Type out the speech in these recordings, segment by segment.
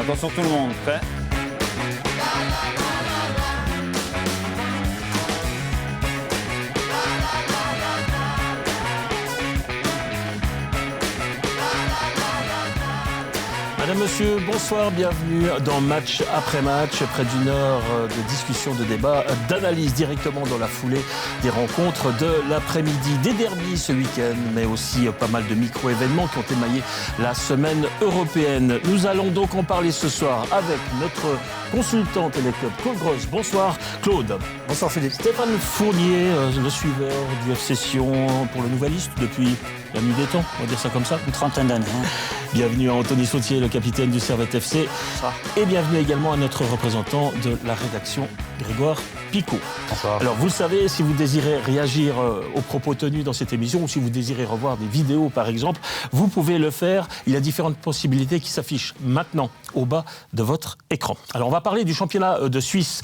Attention tout le monde, prêt ? Madame, Monsieur, bonsoir, bienvenue dans Match après Match, près d'une heure de discussion, de débat, d'analyse directement dans la foulée des rencontres de l'après-midi, des derbies ce week-end, mais aussi pas mal de micro-événements qui ont émaillé la semaine européenne. Nous allons donc en parler ce soir avec notre consultant Téléclub, Claude Gross. Bonsoir Claude. Bonsoir Philippe. Stéphane Fournier, le suiveur du FC Sion pour le Nouveliste depuis la nuit des temps, on va dire ça comme ça. Une trentaine d'années. Bienvenue à Anthony Sautier, le capitaine du Servette FC. Bonsoir. Et bienvenue également à notre représentant de la rédaction, Grégoire Picot. Bonsoir. Alors vous le savez, si vous désirez réagir aux propos tenus dans cette émission ou si vous désirez revoir des vidéos par exemple, vous pouvez le faire. Il y a différentes possibilités qui s'affichent maintenant au bas de votre écran. Alors on va parler du championnat de Suisse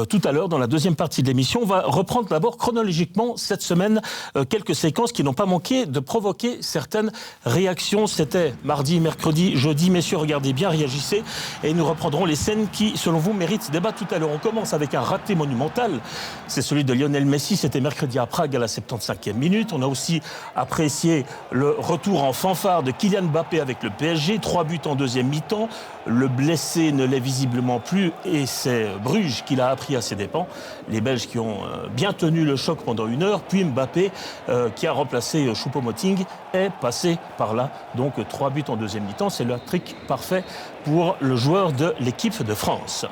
tout à l'heure dans la deuxième partie de l'émission. On va reprendre d'abord chronologiquement cette semaine quelques séquences qui n'ont pas manqué de provoquer certaines réactions. C'était mardi, mercredi, jeudi. Messieurs, regardez bien, réagissez et nous reprendrons les scènes qui, selon vous, méritent débat tout à l'heure. On commence avec un raté monumental. C'est celui de Lionel Messi. C'était mercredi à Prague à la 75e minute. On a aussi apprécié le retour en fanfare de Kylian Mbappé avec le PSG. 3 buts en deuxième mi-temps. Le blessé ne l'est visiblement plus et c'est Bruges qui l'a appris à ses dépens. Les Belges qui ont bien tenu le choc pendant une heure. Puis Mbappé, qui a remplacé Choupo-Moting, est passé par là. Donc 3 buts en deuxième mi-temps. C'est le trick parfait pour le joueur de l'équipe de France.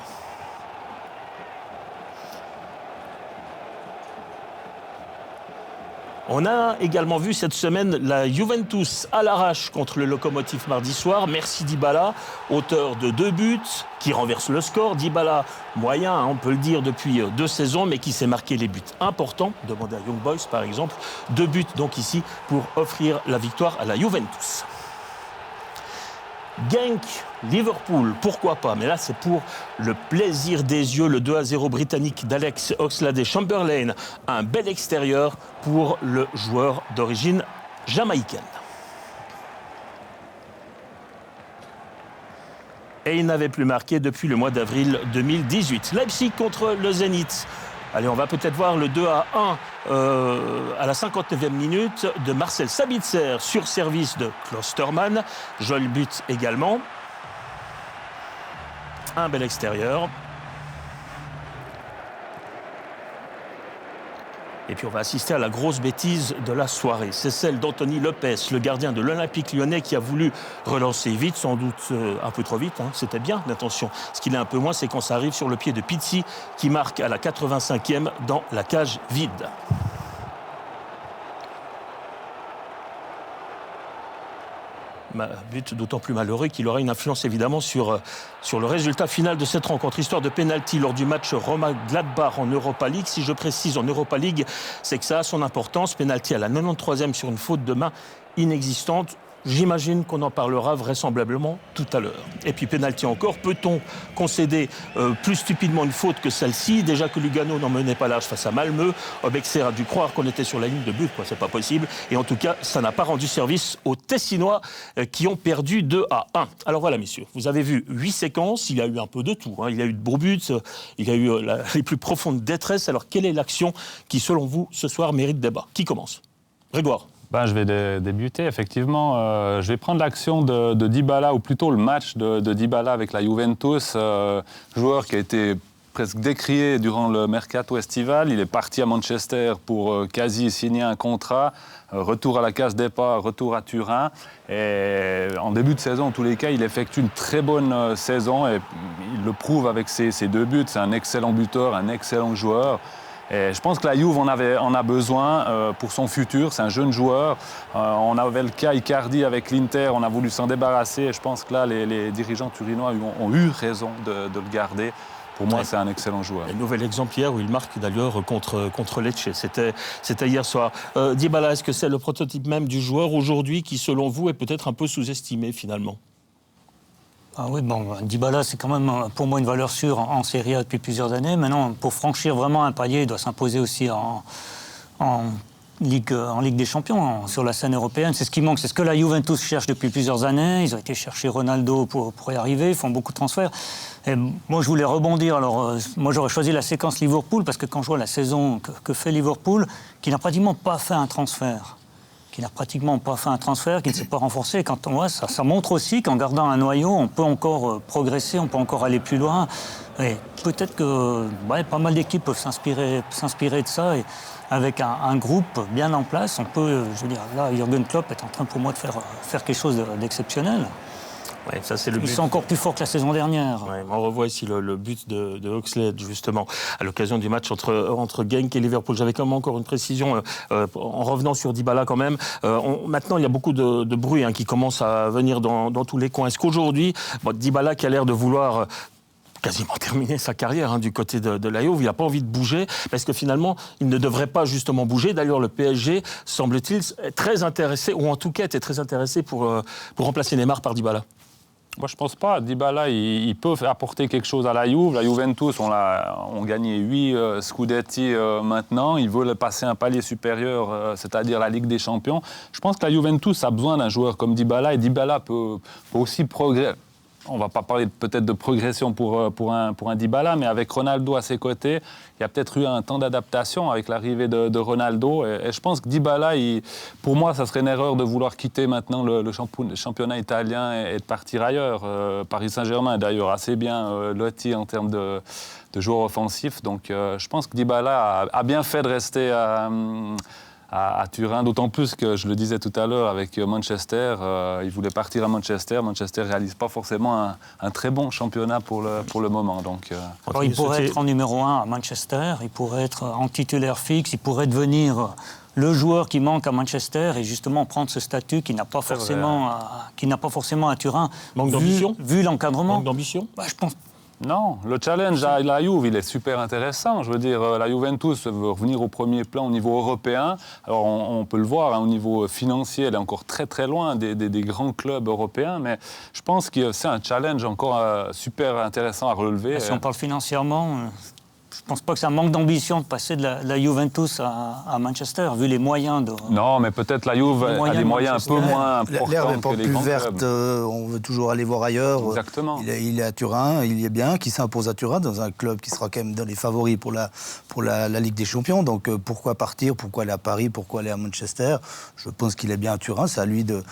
On a également vu cette semaine la Juventus à l'arrache contre le Lokomotiv mardi soir. Merci Dybala, auteur de 2 buts, qui renverse le score. Dybala, moyen, on peut le dire, depuis 2 saisons, mais qui s'est marqué les buts importants. Demandez à Young Boys, par exemple. 2 buts, donc, ici, pour offrir la victoire à la Juventus. Genk, Liverpool, pourquoi pas, mais là c'est pour le plaisir des yeux, le 2-0 britannique d'Alex Oxlade-Chamberlain, un bel extérieur pour le joueur d'origine jamaïcaine. Et il n'avait plus marqué depuis le mois d'avril 2018. Leipzig contre le Zénith. Allez, on va peut-être voir le 2-1 à la 59e minute de Marcel Sabitzer sur service de Klostermann. Joli but également. Un bel extérieur. Et puis on va assister à la grosse bêtise de la soirée. C'est celle d'Anthony Lopez, le gardien de l'Olympique Lyonnais, qui a voulu relancer vite, sans doute un peu trop vite. C'était bien, attention. Ce qu'il est un peu moins, c'est quand ça arrive sur le pied de Pizzi, qui marque à la 85e dans la cage vide. But d'autant plus malheureux qu'il aura une influence évidemment sur le résultat final de cette rencontre. Histoire de pénalty lors du match Roma-Gladbach en Europa League. Si je précise en Europa League, c'est que ça a son importance. Pénalty à la 93e sur une faute de main inexistante. J'imagine qu'on en parlera vraisemblablement tout à l'heure. Et puis pénalty encore, peut-on concéder plus stupidement une faute que celle-ci? Déjà que Lugano n'en menait pas large face à Malmö, Obexer a dû croire qu'on était sur la ligne de but, c'est pas possible. Et en tout cas, ça n'a pas rendu service aux Tessinois qui ont perdu 2-1. Alors voilà messieurs, vous avez vu 8 séquences, il y a eu un peu de tout. Il y a eu de beaux buts, il y a eu les plus profondes détresses. Alors quelle est l'action qui, selon vous, ce soir mérite débat? Qui commence? Grégoire. Je vais débuter, effectivement. Je vais prendre l'action de Dybala, ou plutôt le match de Dybala avec la Juventus, joueur qui a été presque décrié durant le mercato estival. Il est parti à Manchester pour quasi signer un contrat. Retour à la case départ, retour à Turin. Et en début de saison, en tous les cas, il effectue une très bonne saison et il le prouve avec ses 2 buts. C'est un excellent buteur, un excellent joueur. Et je pense que la Juve en a besoin pour son futur. C'est un jeune joueur. On avait le cas Icardi avec l'Inter. On a voulu s'en débarrasser. Et je pense que là, les dirigeants turinois ont eu raison de le garder. Pour moi, c'est un excellent joueur. Un nouvel exemple hier où il marque d'ailleurs contre Lecce. C'était hier soir. Dybala, est-ce que c'est le prototype même du joueur aujourd'hui qui, selon vous, est peut-être un peu sous-estimé finalement? Ah oui, Dybala, c'est quand même pour moi une valeur sûre en Serie A depuis plusieurs années. Maintenant, pour franchir vraiment un palier, il doit s'imposer aussi en Ligue des Champions, sur la scène européenne. C'est ce qui manque, c'est ce que la Juventus cherche depuis plusieurs années. Ils ont été chercher Ronaldo pour y arriver, ils font beaucoup de transferts. Et moi, je voulais rebondir. Alors, moi, j'aurais choisi la séquence Liverpool, parce que quand je vois la saison que fait Liverpool, qui n'a pratiquement pas fait un transfert, qui ne s'est pas renforcé. Quand on voit ça montre aussi qu'en gardant un noyau, on peut encore progresser, on peut encore aller plus loin. Et peut-être que pas mal d'équipes peuvent s'inspirer de ça. Et avec un groupe bien en place, on peut, je veux dire, là, Jürgen Klopp est en train pour moi de faire quelque chose d'exceptionnel. Ouais, ça, c'est le but. Ils sont encore plus forts que la saison dernière. Ouais, on revoit ici le but de Oxlade, justement, à l'occasion du match entre Genk et Liverpool. J'avais quand même encore une précision, en revenant sur Dybala quand même. Maintenant, il y a beaucoup de bruit qui commence à venir dans tous les coins. Est-ce qu'aujourd'hui, Dybala qui a l'air de vouloir quasiment terminer sa carrière du côté de la Juve, il n'a pas envie de bouger, parce que finalement, il ne devrait pas justement bouger. D'ailleurs, le PSG, semble-t-il, est très intéressé, ou en tout cas était très intéressé pour remplacer Neymar par Dybala. Moi, je ne pense pas. Dybala, il peut apporter quelque chose à la Juve. La Juventus, on gagné 8 Scudetti maintenant. Ils veulent passer un palier supérieur, c'est-à-dire la Ligue des Champions. Je pense que la Juventus a besoin d'un joueur comme Dybala, et Dybala peut aussi progresser. On ne va pas parler peut-être de progression pour un Dybala, mais avec Ronaldo à ses côtés, il y a peut-être eu un temps d'adaptation avec l'arrivée de Ronaldo. Et je pense que Dybala, pour moi, ça serait une erreur de vouloir quitter maintenant le championnat italien et de partir ailleurs. Paris Saint-Germain est d'ailleurs assez bien loti en termes de joueurs offensifs. Donc je pense que Dybala a bien fait de rester à Turin, d'autant plus que, je le disais tout à l'heure, avec Manchester, il voulait partir à Manchester. Manchester ne réalise pas forcément un très bon championnat pour le moment. Donc, alors, il pourrait être en numéro 1 à Manchester, il pourrait être en titulaire fixe, il pourrait devenir le joueur qui manque à Manchester et justement prendre ce statut qui n'a pas forcément à Turin. Manque d'ambition ? Vu l'encadrement. Manque d'ambition ? Je pense. Non, le challenge à la Juve, il est super intéressant. Je veux dire, la Juventus veut revenir au premier plan au niveau européen. Alors, on peut le voir, au niveau financier, elle est encore très très loin des grands clubs européens. Mais je pense que c'est un challenge encore super intéressant à relever. Si on parle financièrement, je ne pense pas que c'est un manque d'ambition de passer de la Juventus à Manchester, vu les moyens de... Non, mais peut-être la Juve a des moyens un peu moins importants L'herbe n'est pas que les plus grands verte, clubs. on veut toujours aller voir ailleurs. Exactement. Il est à Turin, il y est bien, qui s'impose à Turin, dans un club qui sera quand même dans les favoris pour la Ligue des Champions. Donc pourquoi partir, pourquoi aller à Paris, pourquoi aller à Manchester? Je pense qu'il est bien à Turin, c'est à lui de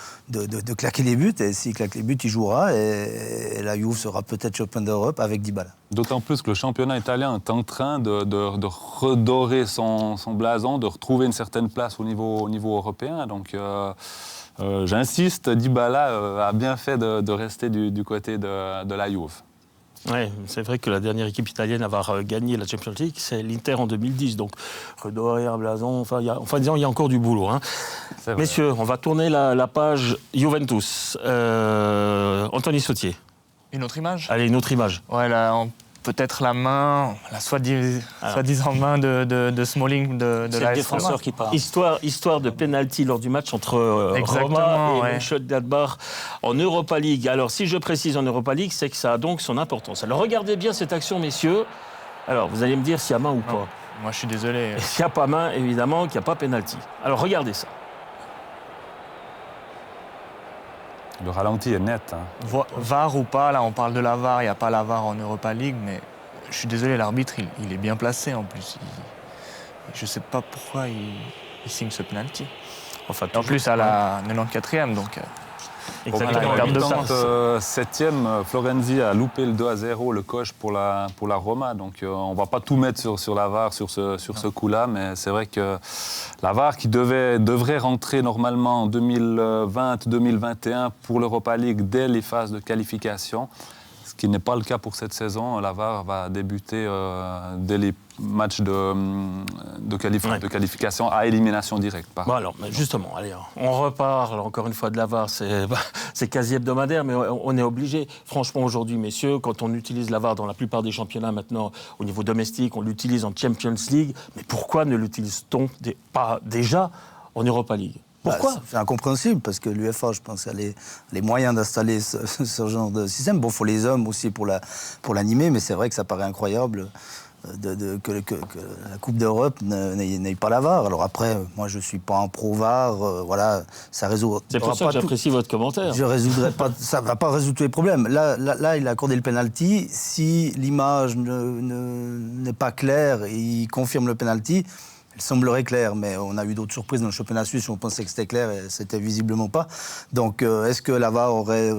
claquer les buts. Et s'il claque les buts, il jouera. Et la Juve sera peut-être champion d'Europe avec Dybala. D'autant plus que le championnat italien est en train de redorer son blason, de retrouver une certaine place au niveau européen. Donc j'insiste, Dybala a bien fait de rester du côté de la Juve. Oui, c'est vrai que la dernière équipe italienne à avoir gagné la Champions League, c'est l'Inter en 2010. Donc, redorer un blason, il y a encore du boulot. Messieurs, on va tourner la page Juventus. Anthony Sautier. Une autre image ? Allez, une autre image. Ouais, là, peut-être la main, la soi-disant main de Smalling de C'est l'AS le défenseur Roma. qui part. Histoire de penalty lors du match entre Roma et Mönchengladbach en Europa League. Alors, si je précise en Europa League, c'est que ça a donc son importance. Alors, regardez bien cette action, messieurs. Alors, vous allez me dire s'il y a main ou pas. Moi, je suis désolé. Et s'il n'y a pas main, évidemment, qu'il n'y a pas penalty. Alors, regardez ça. Le ralenti est net. VAR ou pas, là, on parle de la VAR, il n'y a pas la VAR en Europa League, mais je suis désolé, l'arbitre, il est bien placé en plus. Je ne sais pas pourquoi il signe ce penalty. Enfin, en plus, à la 94e, donc... Exactement. Voilà, En 87e, Florenzi a loupé le 2-0, le coche pour la Roma. Donc on ne va pas tout mettre sur la VAR sur ce coup-là, mais c'est vrai que la VAR qui devrait rentrer normalement en 2020-2021 pour l'Europa League dès les phases de qualification, ce qui n'est pas le cas pour cette saison. La VAR va débuter dès les matchs de qualification à élimination directe. Bon alors, justement, allez, on reparle encore une fois de la VAR, c'est quasi hebdomadaire, mais on est obligé. Franchement, aujourd'hui, messieurs, quand on utilise la VAR dans la plupart des championnats maintenant, au niveau domestique, on l'utilise en Champions League, mais pourquoi ne l'utilise-t-on pas déjà en Europa League ? Pourquoi ? C'est incompréhensible, parce que l'UEFA, je pense, a les moyens d'installer ce genre de système. Bon, il faut les hommes aussi pour l'animer, mais c'est vrai que ça paraît incroyable que la Coupe d'Europe n'ait pas la VAR. Alors après, moi je suis pas un pro-VAR, voilà, ça résout. C'est pour ça que j'apprécie votre commentaire. Je résoudrai pas, ça va pas résoudre tous les problèmes. Là, il a accordé le penalty. Si l'image n'est pas claire et il confirme le penalty, il semblerait clair, mais on a eu d'autres surprises dans le championnat suisse où on pensait que c'était clair et c'était visiblement pas. Donc, est-ce que la VAR aurait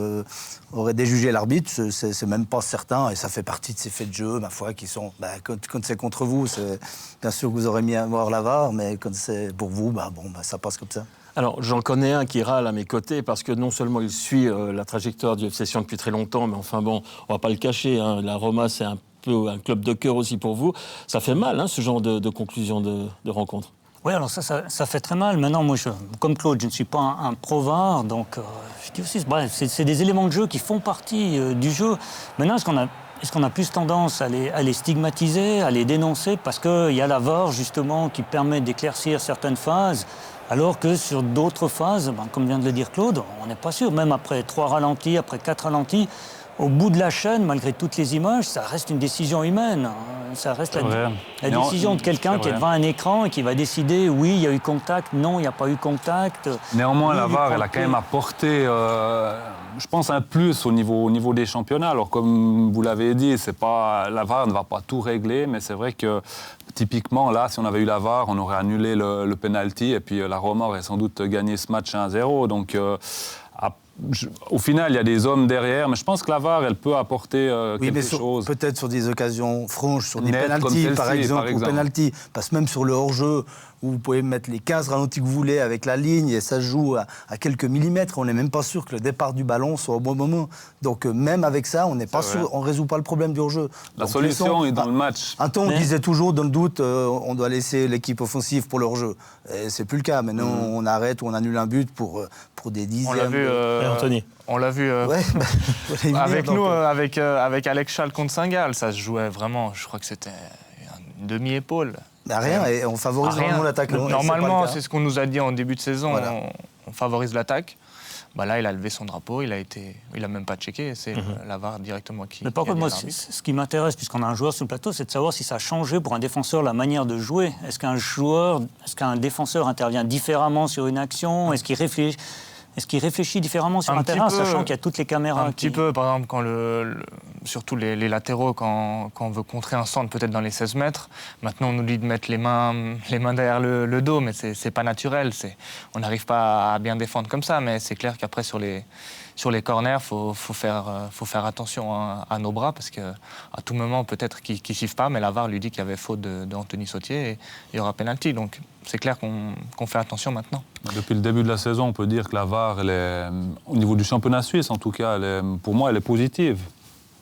déjugé l'arbitre ? C'est même pas certain, et ça fait partie de ces faits de jeu, ma foi, qui sont... quand c'est contre vous, c'est bien sûr que vous aurez mis à voir la VAR, mais quand c'est pour vous, ça passe comme ça. Alors, j'en connais un qui râle à mes côtés parce que non seulement il suit la trajectoire du FC Sion depuis très longtemps, mais enfin bon, on va pas le cacher, hein, la Roma, c'est un club de cœur aussi pour vous. Ça fait mal, hein, ce genre de conclusion de rencontre. Oui, alors ça fait très mal. Maintenant, moi, comme Claude, je ne suis pas un pro-VAR, donc je dis aussi, c'est des éléments de jeu qui font partie du jeu. Maintenant, est-ce qu'on a plus tendance à les stigmatiser, à les dénoncer, parce qu'il y a la VAR, justement, qui permet d'éclaircir certaines phases, alors que sur d'autres phases, comme vient de le dire Claude, on n'est pas sûr. Même après 3 ralentis, après 4 ralentis, au bout de la chaîne, malgré toutes les images, ça reste une décision humaine. Ça reste la décision de quelqu'un qui est devant un écran et qui va décider, oui, il y a eu contact, non, il n'y a pas eu contact. Néanmoins, oui, la VAR, elle a quand même apporté, je pense, un plus au niveau des championnats. Alors, comme vous l'avez dit, la VAR ne va pas tout régler, mais c'est vrai que, typiquement, là, si on avait eu la VAR, on aurait annulé le penalty et puis la Roma aurait sans doute gagné ce match 1-0. Donc, au final, il y a des hommes derrière, mais je pense que la VAR, elle peut apporter quelque chose. Peut-être sur des occasions franches, sur des pénaltys, par exemple, ou pénalty. Parce que même sur le hors-jeu, où vous pouvez mettre les 15 ralentis que vous voulez avec la ligne, et ça se joue à quelques millimètres, on n'est même pas sûr que le départ du ballon soit au bon moment. Donc même avec ça, on n'est pas sûr, on ne résout pas le problème du hors-jeu. La solution est dans le match. Un temps, on disait toujours, dans le doute, on doit laisser l'équipe offensive pour le hors-jeu. Et c'est plus le cas. Maintenant, on arrête ou on annule un but pour des dixièmes. On l'a vu, Anthony. On l'a vu avec nous, avec Alex Schall contre Saint-Gall. Ça se jouait vraiment, je crois que c'était une demi-épaule. Rien, et on favorise vraiment l'attaque. Normalement, c'est ce qu'on nous a dit en début de saison, voilà. on favorise l'attaque. Là, il a levé son drapeau, il a même pas checké, c'est la VAR directement qui... Mais par contre, moi, ce qui m'intéresse, puisqu'on a un joueur sur le plateau, c'est de savoir si ça a changé pour un défenseur la manière de jouer. Est-ce qu'un défenseur intervient différemment sur une action ? Est-ce qu'il réfléchit différemment sur un terrain, sachant qu'il y a toutes les caméras petit peu, par exemple, quand surtout les latéraux, quand on veut contrer un centre peut-être dans les 16 mètres, maintenant on nous dit de mettre les mains derrière le dos, mais c'est pas naturel. On n'arrive pas à bien défendre comme ça, mais c'est clair qu'après sur les corners, faut faire attention à nos bras, parce qu'à tout moment, peut-être qu'ils ne sifflent pas, mais la VAR lui dit qu'il y avait faute d'Anthony Sautier et il y aura pénalty. Donc c'est clair qu'on fait attention maintenant. Depuis le début de la saison, on peut dire que la VAR, au niveau du championnat suisse en tout cas, pour moi, elle est positive.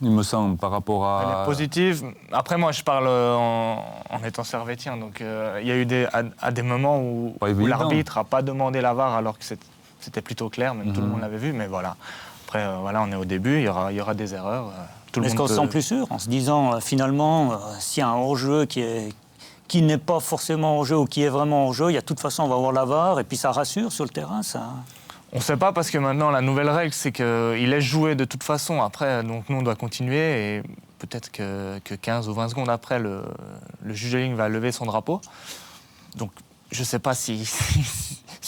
Il me semble, par rapport à... Elle est positive. Après, moi, je parle en étant servétien. Donc, il y a eu des moments où l'arbitre n'a pas demandé la VAR, alors que c'était plutôt clair, même tout le monde l'avait vu. Mais voilà. Après, on est au début, il y aura des erreurs. Est-ce qu'on se sent plus sûr en se disant, finalement, s'il y a un hors-jeu qui n'est pas forcément hors-jeu ou qui est vraiment hors-jeu, il y a de toute façon, on va voir la VAR, et puis ça rassure sur le terrain, ça... On ne sait pas, parce que maintenant, la nouvelle règle, c'est qu'il laisse jouer de toute façon. Après, donc nous, on doit continuer, et peut-être que 15 ou 20 secondes après, le juge de ligne va lever son drapeau. Donc, je ne sais pas si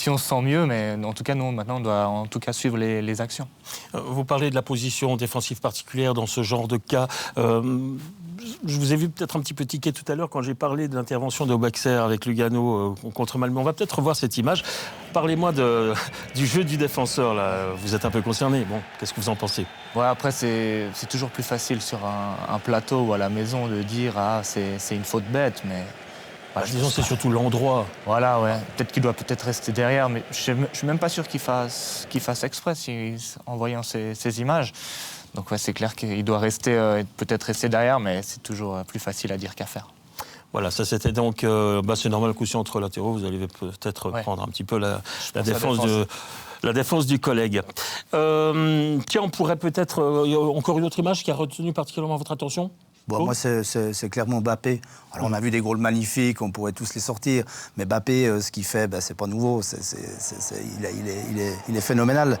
on se sent mieux, mais en tout cas, nous, maintenant, on doit en tout cas suivre les actions. Vous parlez de la position défensive particulière dans ce genre de cas. Je vous ai vu peut-être un petit peu tiquer tout à l'heure quand j'ai parlé de l'intervention de Obaxer avec Lugano contre Malmö. On va peut-être revoir cette image. Parlez-moi du jeu du défenseur, là. Vous êtes un peu concerné. Bon, qu'est-ce que vous en pensez ? Ouais, après, c'est toujours plus facile sur un plateau ou à la maison de dire « Ah, c'est une faute bête », mais... disons, c'est surtout l'endroit. Voilà, ouais. Peut-être qu'il doit rester derrière, mais je ne suis même pas sûr qu'il fasse exprès en voyant ces images. Donc ouais, c'est clair qu'il doit peut-être rester derrière, mais c'est toujours plus facile à dire qu'à faire. Voilà, ça c'était donc... c'est normal, coup entre latéraux, vous allez peut-être prendre un petit peu la défense du collègue. Tiens, on pourrait peut-être... encore une autre image qui a retenu particulièrement votre attention ? Bon, moi, c'est clairement Mbappé. Alors, on a vu des goals magnifiques, on pourrait tous les sortir. Mais Mbappé, ce qu'il fait, c'est pas nouveau. Il est phénoménal.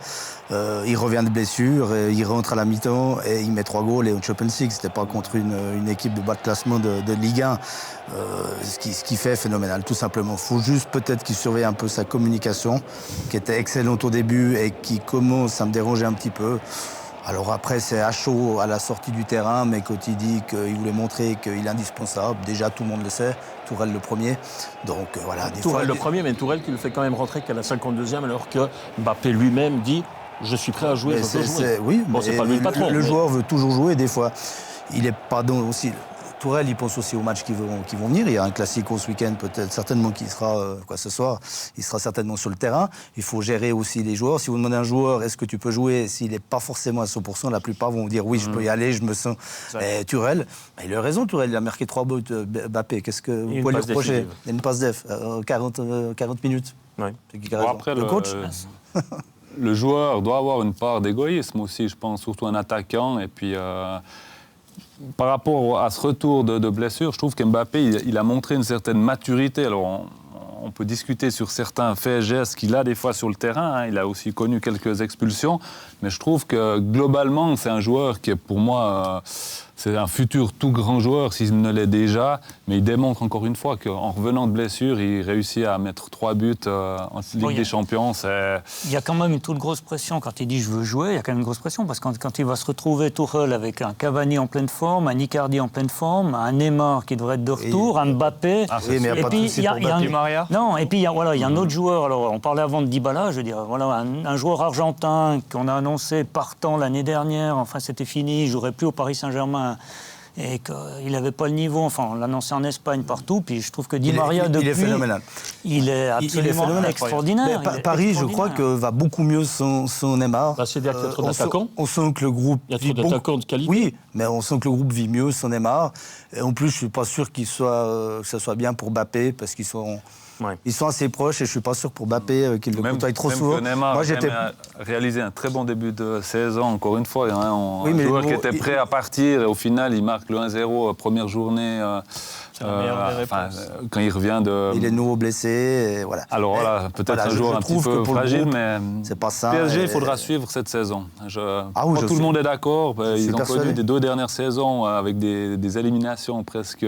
Il revient de blessure, il rentre à la mi-temps et il met 3 goals et une Champions League. C'était pas contre une équipe de bas de classement de Ligue 1. Ce qu'il fait est phénoménal, tout simplement. Il faut juste peut-être qu'il surveille un peu sa communication, qui était excellente au début et qui commence à me déranger un petit peu. Alors après, c'est à chaud à la sortie du terrain, mais quand il dit qu'il voulait montrer qu'il est indispensable, déjà tout le monde le sait, Tourelle le premier. Donc voilà. Tourelle le premier, mais Tourelle qui le fait quand même rentrer qu'à la 52e, alors que Mbappé lui-même dit « je suis prêt à jouer, je veux jouer ». Oui, bon, c'est pas lui le patron. Le joueur veut toujours jouer, des fois. Il est pas dans aussi... Tourelle, il pense aussi aux matchs qui vont venir. Il y a un classico ce week-end, peut-être certainement qui sera ce soir. Il sera certainement sur le terrain. Il faut gérer aussi les joueurs. Si vous demandez à un joueur, est-ce que tu peux jouer, s'il n'est pas forcément à 100%, la plupart vont vous dire oui, je peux y aller, je me sens. Tourelle, il a raison. Tourelle, il a marqué 3 buts. Mbappé, qu'est-ce que vous pouvez lui reprocher? Il y a une passe def, 40 minutes. Oui. Bon, après, le coach. Le joueur doit avoir une part d'égoïsme aussi, je pense, surtout un attaquant. Et puis. Par rapport à ce retour de blessure, je trouve qu'Mbappé, il a montré une certaine maturité. Alors, on peut discuter sur certains faits et gestes qu'il a des fois sur le terrain. Hein. Il a aussi connu quelques expulsions. Mais je trouve que, globalement, c'est un joueur qui est, pour moi, c'est un futur tout grand joueur, s'il ne l'est déjà. Mais il démontre encore une fois qu'en revenant de blessure, il réussit à mettre 3 buts en Ligue des Champions. Il y a quand même une toute grosse pression. Quand il dit « je veux jouer », il y a quand même une grosse pression. Parce que quand il va se retrouver Tourelle avec un Cavani en pleine forme, un Icardi en pleine forme, un Neymar qui devrait être de retour, un Mbappé... Oui, mais il n'y a pas de souci pour Mbappé. Non, et puis il y a un autre joueur. Alors, on parlait avant de Dybala, je veux dire, voilà, un joueur argentin qu'on a annoncé partant l'année dernière. Enfin, c'était fini, il ne jouerait plus au Paris Saint-Germain. Et qu'il n'avait pas le niveau, enfin on l'a annoncé en Espagne partout, puis je trouve que Di Maria depuis... Il est phénoménal. Il est absolument extraordinaire. Paris, je crois que va beaucoup mieux sans Neymar. C'est-à-dire qu'il y a trop d'attaquants. On sent que le groupe... Il y a trop d'attaquants de qualité. Oui, mais on sent que le groupe vit mieux sans Neymar. Et en plus, je ne suis pas sûr que ça soit bien pour Mbappé, parce qu'ils sont... Ouais. Ils sont assez proches et je ne suis pas sûr pour Mbappé qu'il le côtoie trop souvent. Neymar a réalisé un très bon début de saison, encore une fois. Hein, un joueur qui était prêt à partir et au final, il marque le 1-0 première journée. Quand il revient de... Il est nouveau blessé. Et voilà. Alors voilà, peut-être un joueur un petit peu fragile, mais c'est pas ça. PSG, il faudra suivre cette saison. Tout le monde est d'accord. Ils ont connu des 2 dernières saisons avec des éliminations presque...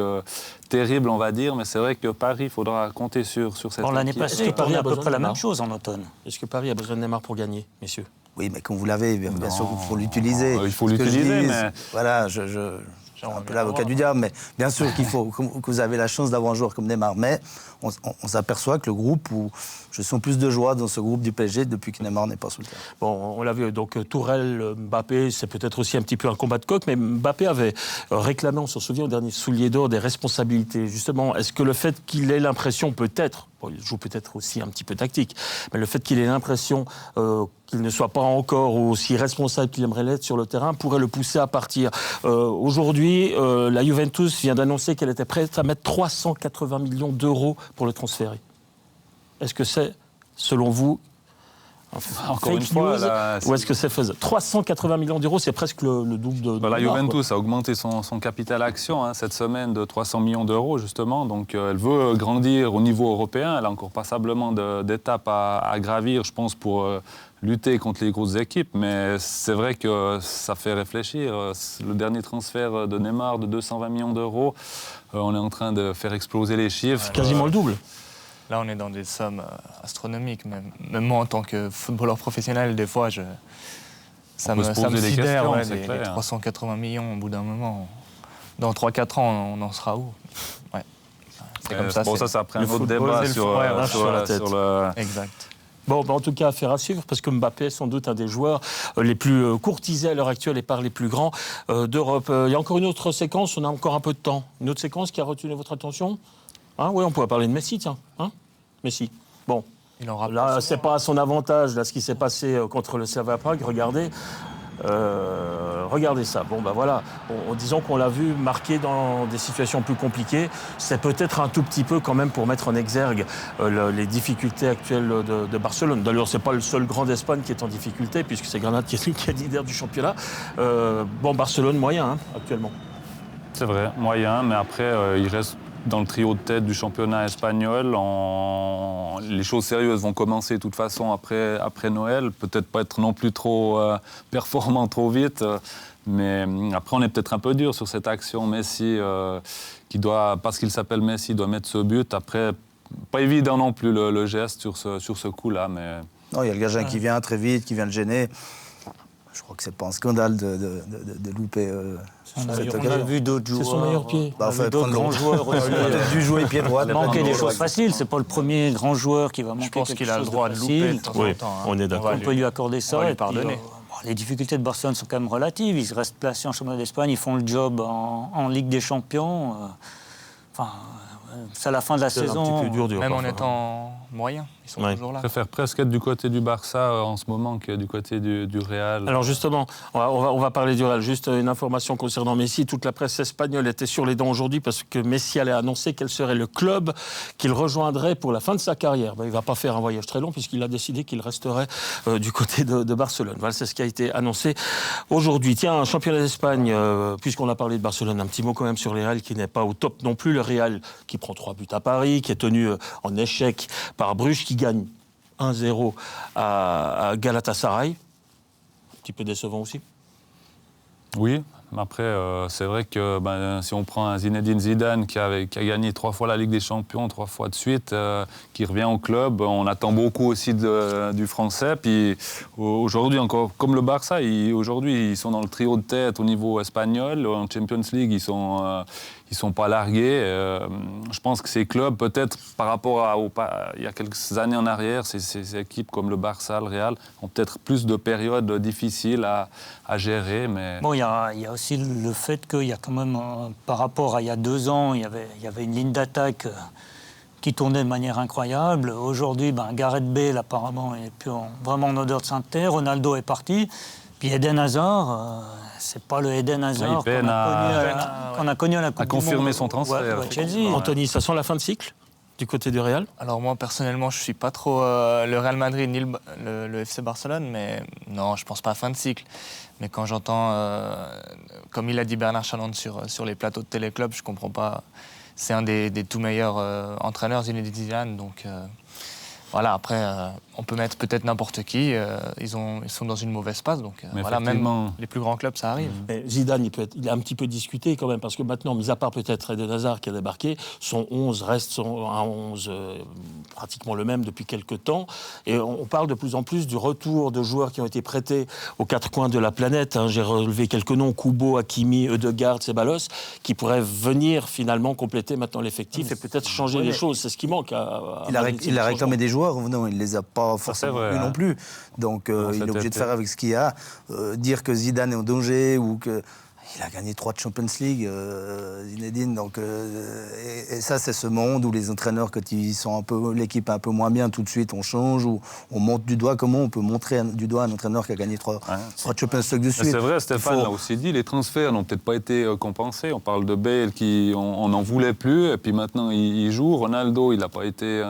terrible, on va dire, mais c'est vrai que Paris, il faudra compter sur cette équipe. L'année passée, Paris a à peu près la même chose en automne. Est-ce que Paris a besoin de Neymar pour gagner, messieurs? Oui, mais quand vous l'avez, bien sûr qu'il faut l'utiliser. Il faut l'utiliser, mais... Voilà, je suis un peu l'avocat du diable, mais bien sûr qu'il faut que vous avez la chance d'avoir un joueur comme Neymar. Mais on s'aperçoit que le groupe, où je sens plus de joie dans ce groupe du PSG depuis que Neymar n'est pas sous le terrain. Bon, on l'a vu, donc Tourelle, Mbappé, c'est peut-être aussi un petit peu un combat de coq, mais Mbappé avait réclamé, on se souvient, au dernier Soulier d'Or, des responsabilités. Justement, est-ce que le fait qu'il ait l'impression, peut-être, il joue peut-être aussi un petit peu tactique, mais le fait qu'il ait l'impression qu'il ne soit pas encore aussi responsable qu'il aimerait l'être sur le terrain pourrait le pousser à partir. Aujourd'hui, la Juventus vient d'annoncer qu'elle était prête à mettre 380 millions d'euros pour le transférer. Est-ce que c'est, selon vous, encore une fois, ou est-ce que c'est faisable? 380 millions d'euros, c'est presque le double de la Juventus a augmenté son capital action cette semaine de 300 millions d'euros, justement. Donc, elle veut grandir au niveau européen. Elle a encore passablement d'étapes à gravir, je pense, pour lutter contre les grosses équipes. Mais c'est vrai que ça fait réfléchir. Le dernier transfert de Neymar de 220 millions d'euros, on est en train de faire exploser les chiffres. Quasiment le double. Là, on est dans des sommes astronomiques. Même moi, en tant que footballeur professionnel, des fois, ça me sidère. Les 380 millions, au bout d'un moment. Dans 3-4 ans, on en sera où? Ouais. C'est comme ça. Pour ça a pris un autre débat sur le... Exact. Bon, en tout cas, affaire à suivre, parce que Mbappé est sans doute un des joueurs les plus courtisés à l'heure actuelle et par les plus grands d'Europe. Il y a encore une autre séquence, on a encore un peu de temps. Une autre séquence qui a retenu votre attention? Oui, on pourrait parler de Messi, tiens. Messi. Bon, là, c'est pas à son avantage, là, ce qui s'est passé contre le Slavia Prague. Regardez. Regardez ça. Bon, voilà. Disons qu'on l'a vu marqué dans des situations plus compliquées. C'est peut-être un tout petit peu quand même pour mettre en exergue les difficultés actuelles de Barcelone. D'ailleurs, c'est pas le seul grand d'Espagne qui est en difficulté, puisque c'est Granada qui est leader du championnat. Barcelone moyen, actuellement. C'est vrai, moyen, mais après, il reste dans le trio de tête du championnat espagnol. Les choses sérieuses vont commencer de toute façon après Noël. Peut-être pas être non plus trop performant trop vite. Mais après, on est peut-être un peu dur sur cette action. Messi, qui doit, parce qu'il s'appelle Messi, doit mettre ce but. Après, pas évident non plus le geste sur ce coup-là. Mais... Non, il y a le gardien qui vient très vite, qui vient le gêner. Je crois que c'est pas un scandale de louper cette On a occasion. vu d'autres joueurs. C'est son meilleur pied. On a vu d'autres grands joueurs aussi. Il a dû jouer pied droit. Manquer des choses faciles, c'est pas le premier grand joueur qui va manquer Je pense quelque qu'il a le chose droit de louper facile. de temps Oui, en temps. on est d'accord. On peut lui accorder ça. on va lui et puis, pardonner. les difficultés de Barcelone sont quand même relatives. Ils restent placés en championnat d'Espagne, ils font le job en Ligue des Champions. C'est à la fin de la C'est saison. un petit peu dur. Même en parfois. étant moyen, ils sont Ouais. toujours là. Je préfère presque être du côté du Barça en ce moment que du côté du Real. Alors justement, on va parler du Real. Juste une information concernant Messi. Toute la presse espagnole était sur les dents aujourd'hui parce que Messi allait annoncer quel serait le club qu'il rejoindrait pour la fin de sa carrière. Il ne va pas faire un voyage très long puisqu'il a décidé qu'il resterait du côté de Barcelone. Voilà, c'est ce qui a été annoncé aujourd'hui. Tiens, un championnat d'Espagne, puisqu'on a parlé de Barcelone, un petit mot quand même sur le Real qui n'est pas au top non plus. Le Real qui prend 3 buts à Paris, qui est tenu en échec par Bruges, qui gagne 1-0 à Galatasaray. Un petit peu décevant aussi. Oui, mais après, c'est vrai que si on prend un Zinedine Zidane qui a gagné 3 fois la Ligue des Champions, 3 fois de suite, qui revient au club, on attend beaucoup aussi du Français. Puis aujourd'hui, encore comme le Barça, aujourd'hui, ils sont dans le trio de tête au niveau espagnol. En Champions League, ils sont pas largués. Je pense que ces clubs, peut-être par rapport à il y a quelques années en arrière, ces équipes comme le Barça, le Real, ont peut-être plus de périodes difficiles à gérer. Mais... Bon, il y a aussi le fait qu'il y a quand même, par rapport à il y a 2 ans, il y avait une ligne d'attaque qui tournait de manière incroyable. Aujourd'hui, Gareth Bale, apparemment, est plus vraiment en odeur de sainteté. Ronaldo est parti. Puis Eden Hazard, c'est pas le Eden Hazard qu'on a connu à la Coupe du Monde. confirmer son transfert. Ouais, Chelsea. Anthony, ça sent la fin de cycle du côté du Real? Alors moi, personnellement, je ne suis pas trop le Real Madrid ni le FC Barcelone, mais non, je ne pense pas à fin de cycle. Mais quand j'entends, comme il a dit Bernard Chalante sur les plateaux de Téléclub, je ne comprends pas. C'est un des tout meilleurs entraîneurs, Zinedine Zidane, donc... Voilà, après, on peut mettre peut-être n'importe qui. Ils sont dans une mauvaise passe, donc voilà, même les plus grands clubs, ça arrive. Mais Zidane, il a un petit peu discuté quand même, parce que maintenant, mis à part peut-être Eden Hazard qui a débarqué, son 11 reste un 11 pratiquement le même depuis quelques temps. Et on parle de plus en plus du retour de joueurs qui ont été prêtés aux 4 coins de la planète. J'ai relevé quelques noms, Kubo, Hakimi, Ødegaard, Ceballos, qui pourraient venir finalement compléter maintenant l'effectif et peut-être changer les choses. C'est ce qui manque à Madrid, Il a réclamé des joueurs, non, il ne les a pas forcément eu non plus. Donc il est obligé de faire avec ce qu'il y a. Dire que Zidane est en danger ou que... Il a gagné 3 Champions League, Zinedine. Donc, et ça, c'est ce monde où les entraîneurs, quand ils sont l'équipe un peu moins bien, tout de suite, on change ou on monte du doigt. Comment on peut montrer du doigt un entraîneur qui a gagné 3 Champions League de suite? C'est vrai, Stéphane l'a aussi dit, les transferts n'ont peut-être pas été compensés. On parle de Bale on n'en voulait plus, et puis maintenant il joue. Ronaldo, il n'a pas été...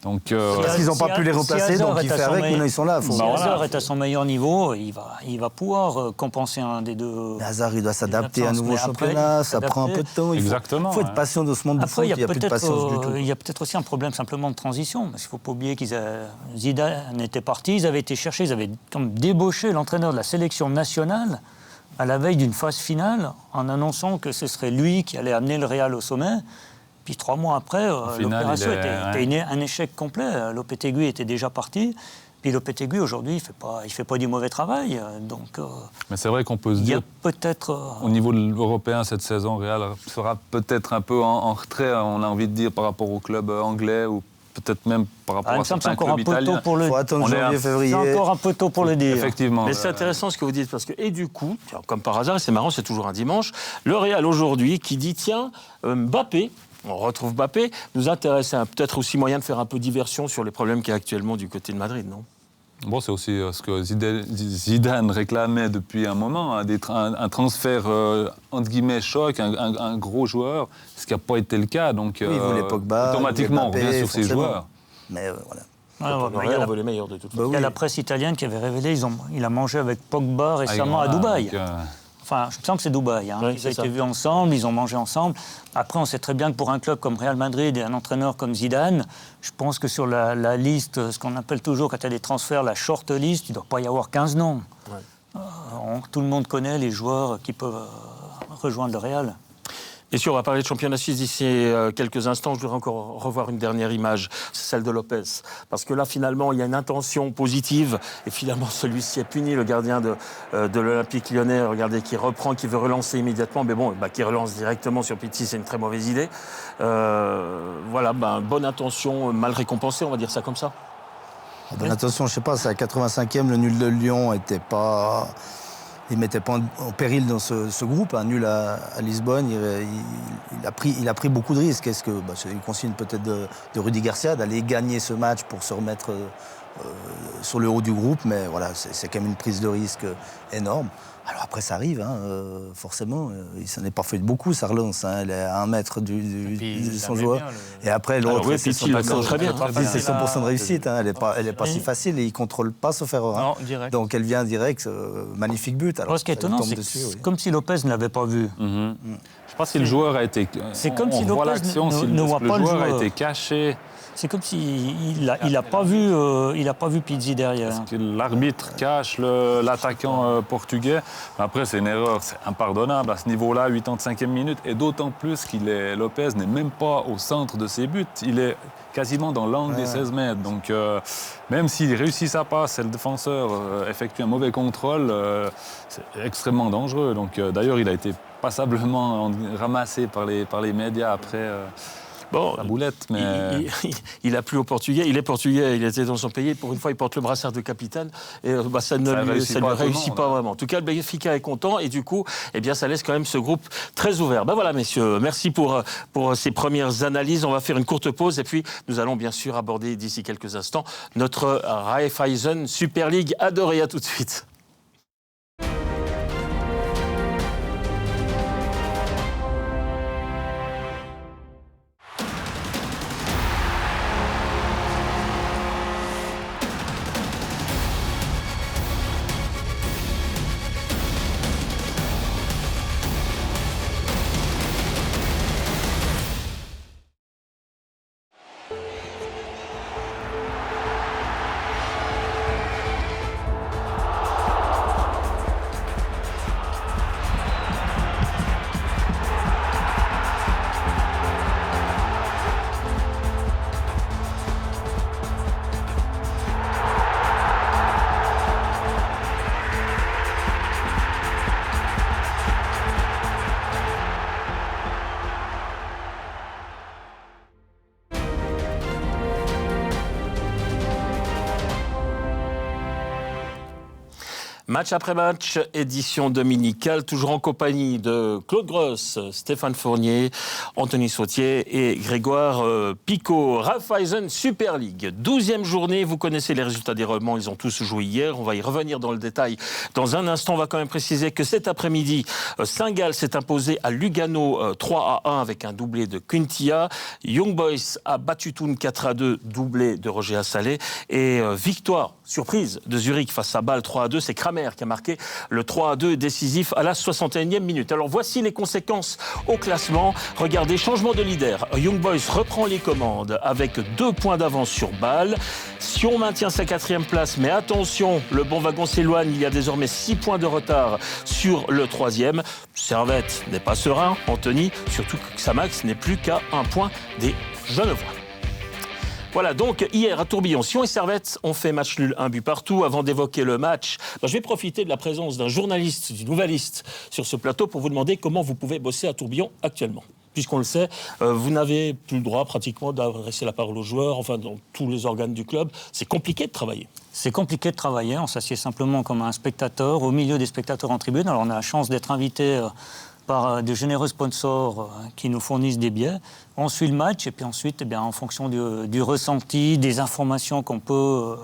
Donc, parce qu'ils n'ont pas pu les remplacer, donc il fait avec, maintenant ils sont là. Si Hazard est à son meilleur niveau, il va pouvoir compenser un des deux. Mais Hazard, il doit s'adapter à un nouveau championnat, ça prend un peu de temps. Exactement. Il faut être patient de ce monde de foot, il n'y a plus de patience du tout. Il y a peut-être aussi un problème simplement de transition, parce qu'il ne faut pas oublier Zidane était parti, ils avaient été chercher, ils avaient comme débauché l'entraîneur de la sélection nationale à la veille d'une phase finale, en annonçant que ce serait lui qui allait amener le Real au sommet. Puis 3 mois après, l'opération était un échec complet. Lopetegui était déjà parti. Puis Lopetegui, aujourd'hui, il fait pas du mauvais travail. Donc, mais c'est vrai qu'on peut se dire, peut-être, au niveau européen, cette saison, Real sera peut-être un peu en retrait, on a envie de dire, par rapport au club anglais ou peut-être même par rapport à certains clubs italiens. Il faut attendre janvier, février. C'est encore un peu tôt pour le dire. Effectivement. Mais c'est intéressant ce que vous dites, parce que, et du coup, comme par hasard, et c'est marrant, c'est toujours un dimanche, le Real aujourd'hui qui dit, tiens, Mbappé, on retrouve Mbappé, nous intéresse peut-être aussi moyen de faire un peu diversion sur les problèmes qu'il y a actuellement du côté de Madrid, non? Bon, c'est aussi ce que Zidane réclamait depuis un moment, un transfert entre guillemets choc, un gros joueur, ce qui n'a pas été le cas. Donc oui, il voulait Pogba, automatiquement, Mbappé, on revient sur ces joueurs. Mais voilà. Il y a les meilleurs de toute façon. Il y a la presse italienne qui avait révélé, il a mangé avec Pogba récemment à Dubaï. Enfin, je me semble que c'est Dubaï. Hein. Oui, Ils ont été vus ensemble, ils ont mangé ensemble. Après, on sait très bien que pour un club comme Real Madrid et un entraîneur comme Zidane, je pense que sur la liste, ce qu'on appelle toujours quand il y a des transferts, la short list, il ne doit pas y avoir 15 noms. Ouais. Tout le monde connaît les joueurs qui peuvent rejoindre le Real. Et si on va parler de championnat suisse d'ici quelques instants, je voudrais encore revoir une dernière image, c'est celle de Lopez. Parce que là, finalement, il y a une intention positive, et finalement, celui-ci est puni, le gardien de l'Olympique Lyonnais, regardez, qui reprend, qui veut relancer immédiatement, mais bon, qui relance directement sur Pitti, c'est une très mauvaise idée. Voilà, bonne intention, mal récompensée, on va dire ça comme ça. Bonne intention, je sais pas, c'est à 85e, le nul de Lyon était pas... Il ne mettait pas en péril dans ce groupe. Un nul à Lisbonne, il a pris beaucoup de risques. Est-ce que c'est une consigne peut-être de Rudy Garcia d'aller gagner ce match pour se remettre sur le haut du groupe, mais voilà, c'est quand même une prise de risque énorme. Alors après, ça arrive, hein, forcément. Il s'en est pas fait de beaucoup, ça relance. Hein, elle est à 1 mètre de son joueur. Et après, l'autre, c'est 100% de réussite. Hein, elle est pas si facile et il ne contrôle pas, sauf erreur. Hein. Non, direct. Donc elle vient direct, magnifique but. Alors, ce qui est étonnant, c'est comme si Lopez ne l'avait pas vu. Je ne sais pas si le joueur a été... C'est comme si Lopez ne voit pas le joueur. A été caché. C'est comme s'il n'a pas vu Pizzi derrière. Parce que l'arbitre cache l'attaquant portugais. Après, c'est une erreur, c'est impardonnable à ce niveau-là, 85e minute. Et d'autant plus Lopez n'est même pas au centre de ses buts. Il est quasiment dans l'angle des 16 mètres. Donc, même s'il réussit sa passe et le défenseur effectue un mauvais contrôle, c'est extrêmement dangereux. Donc, d'ailleurs, il a été passablement ramassé par les médias après... la boulette, mais... Il a plu au Portugais. Il est portugais, il était dans son pays. Pour une fois, il porte le brassard de capitaine. Et ça ne lui réussit pas vraiment. En tout cas, le Benfica est content. Et du coup, ça laisse quand même ce groupe très ouvert. Voilà, messieurs, merci pour ces premières analyses. On va faire une courte pause. Et puis, nous allons bien sûr aborder d'ici quelques instants notre Raiffeisen Super League adorée. À tout de suite. Match après match, édition dominicale, toujours en compagnie de Claude Gross, Stéphane Fournier, Anthony Sautier et Grégoire Picot. Raiffeisen Super League, 12e journée, vous connaissez les résultats des relements, ils ont tous joué hier, on va y revenir dans le détail. Dans un instant, on va quand même préciser que cet après-midi, Saint-Gall s'est imposé à Lugano 3-1 avec un doublé de Quintia. Young Boys a battu Thun 4-2, doublé de Roger Assalé. Et victoire, surprise, de Zurich face à Bâle 3-2, c'est Kramer qui a marqué le 3-2 décisif à la 61e minute. Alors voici les conséquences au classement. Regardez, changement de leader. Young Boys reprend les commandes avec 2 points d'avance sur Bâle. Sion maintient sa 4e place, mais attention, le bon wagon s'éloigne. Il y a désormais 6 points de retard sur le 3e. Servette n'est pas serein, Anthony, surtout que Xamax n'est plus qu'à 1 point des Genevois. Voilà, donc hier à Tourbillon, Sion et Servette ont fait match nul, 1 but partout. Avant d'évoquer le match, je vais profiter de la présence d'un journaliste, du Nouveliste sur ce plateau pour vous demander comment vous pouvez bosser à Tourbillon actuellement. Puisqu'on le sait, vous n'avez plus le droit pratiquement d'adresser la parole aux joueurs, enfin dans tous les organes du club. C'est compliqué de travailler. C'est compliqué de travailler, on s'assied simplement comme un spectateur, au milieu des spectateurs en tribune. Alors on a la chance d'être invité par de généreux sponsors qui nous fournissent des billets. On suit le match et puis ensuite, en fonction du ressenti, des informations qu'on peut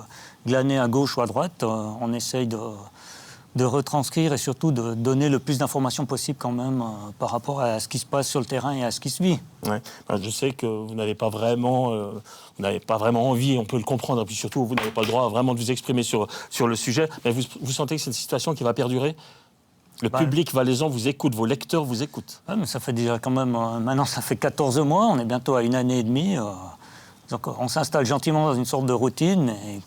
glaner à gauche ou à droite, on essaye de retranscrire et surtout de donner le plus d'informations possible quand même par rapport à ce qui se passe sur le terrain et à ce qui se vit. Ouais. Je sais que vous n'avez pas vraiment envie, on peut le comprendre, et puis surtout vous n'avez pas le droit vraiment de vous exprimer sur le sujet, mais vous sentez que c'est une situation qui va perdurer ? Le public valaisan vous écoute, vos lecteurs vous écoutent. Ouais, mais ça fait déjà quand même... maintenant, ça fait 14 mois, on est bientôt à 1 année et demie. Donc on s'installe gentiment dans une sorte de routine et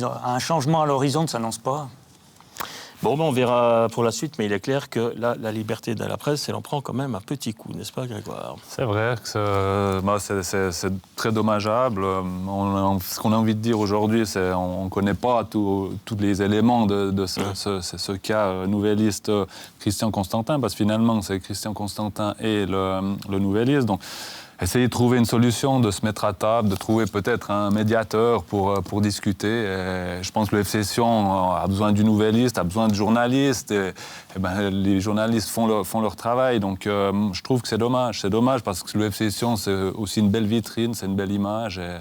un changement à l'horizon ne s'annonce pas. Bon, on verra pour la suite, mais il est clair que là, la liberté de la presse, elle en prend quand même un petit coup, n'est-ce pas, Grégoire? C'est vrai que c'est très dommageable. Ce qu'on a envie de dire aujourd'hui, c'est qu'on ne connaît pas tous les éléments de ce cas nouvelliste Christian Constantin, parce que finalement, c'est Christian Constantin et le nouvelliste. Donc, essayer de trouver une solution, de se mettre à table, de trouver peut-être un médiateur pour discuter. Et je pense que le FC Sion a besoin du nouvelliste, a besoin de journalistes. Et les journalistes font leur travail. Donc je trouve que c'est dommage. C'est dommage parce que le FC Sion, c'est aussi une belle vitrine, c'est une belle image. Et,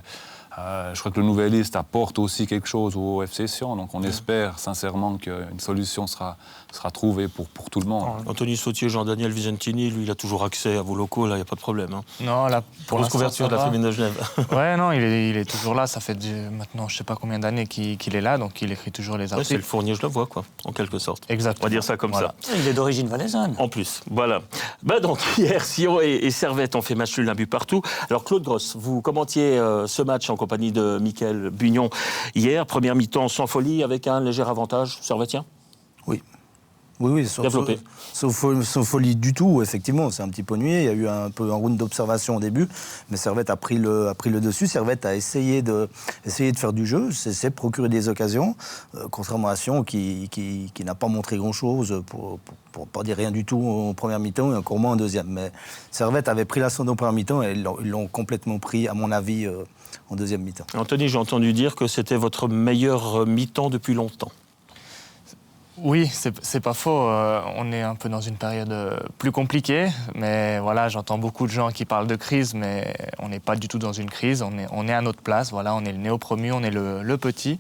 je crois que le nouvelliste apporte aussi quelque chose au FC Sion. Donc on espère sincèrement qu'une solution sera trouvée pour tout le monde. Anthony Sautier, Jean-Daniel Visentini, lui, il a toujours accès à vos locaux, là, il n'y a pas de problème. Hein. Non, là, pour Grosse couverture de la Tribune de Genève. Ouais, non, il est toujours là. Ça fait maintenant, je ne sais pas combien d'années qu'il est là, donc il écrit toujours les articles. C'est le Fournier, je le vois, quoi, en quelque sorte. Exactement. On va dire ça comme ça. Il est d'origine valaisanne. En plus, voilà. Donc, hier, Sion et Servette ont fait match nul, un but partout. Alors, Claude Gross, vous commentiez ce match en compagnie de Mickaël Bugnon hier. Première mi-temps sans folie, avec un léger avantage servettien. Oui, sans folie du tout, effectivement, c'est un petit peu ennuyé. Il y a eu un round d'observation au début, mais Servette a pris le dessus. Servette a essayé de faire du jeu, c'est procurer des occasions, contrairement à Sion qui n'a pas montré grand-chose, pour pas dire rien du tout en première mi-temps et encore moins en deuxième. Mais Servette avait pris l'ascendant en première mi-temps et ils l'ont complètement pris, à mon avis, en deuxième mi-temps. Anthony, j'ai entendu dire que c'était votre meilleur mi-temps depuis longtemps. Oui, c'est pas faux. On est un peu dans une période plus compliquée, mais voilà, j'entends beaucoup de gens qui parlent de crise, mais on n'est pas du tout dans une crise. On est à notre place. Voilà, on est le néo-promu, on est le petit.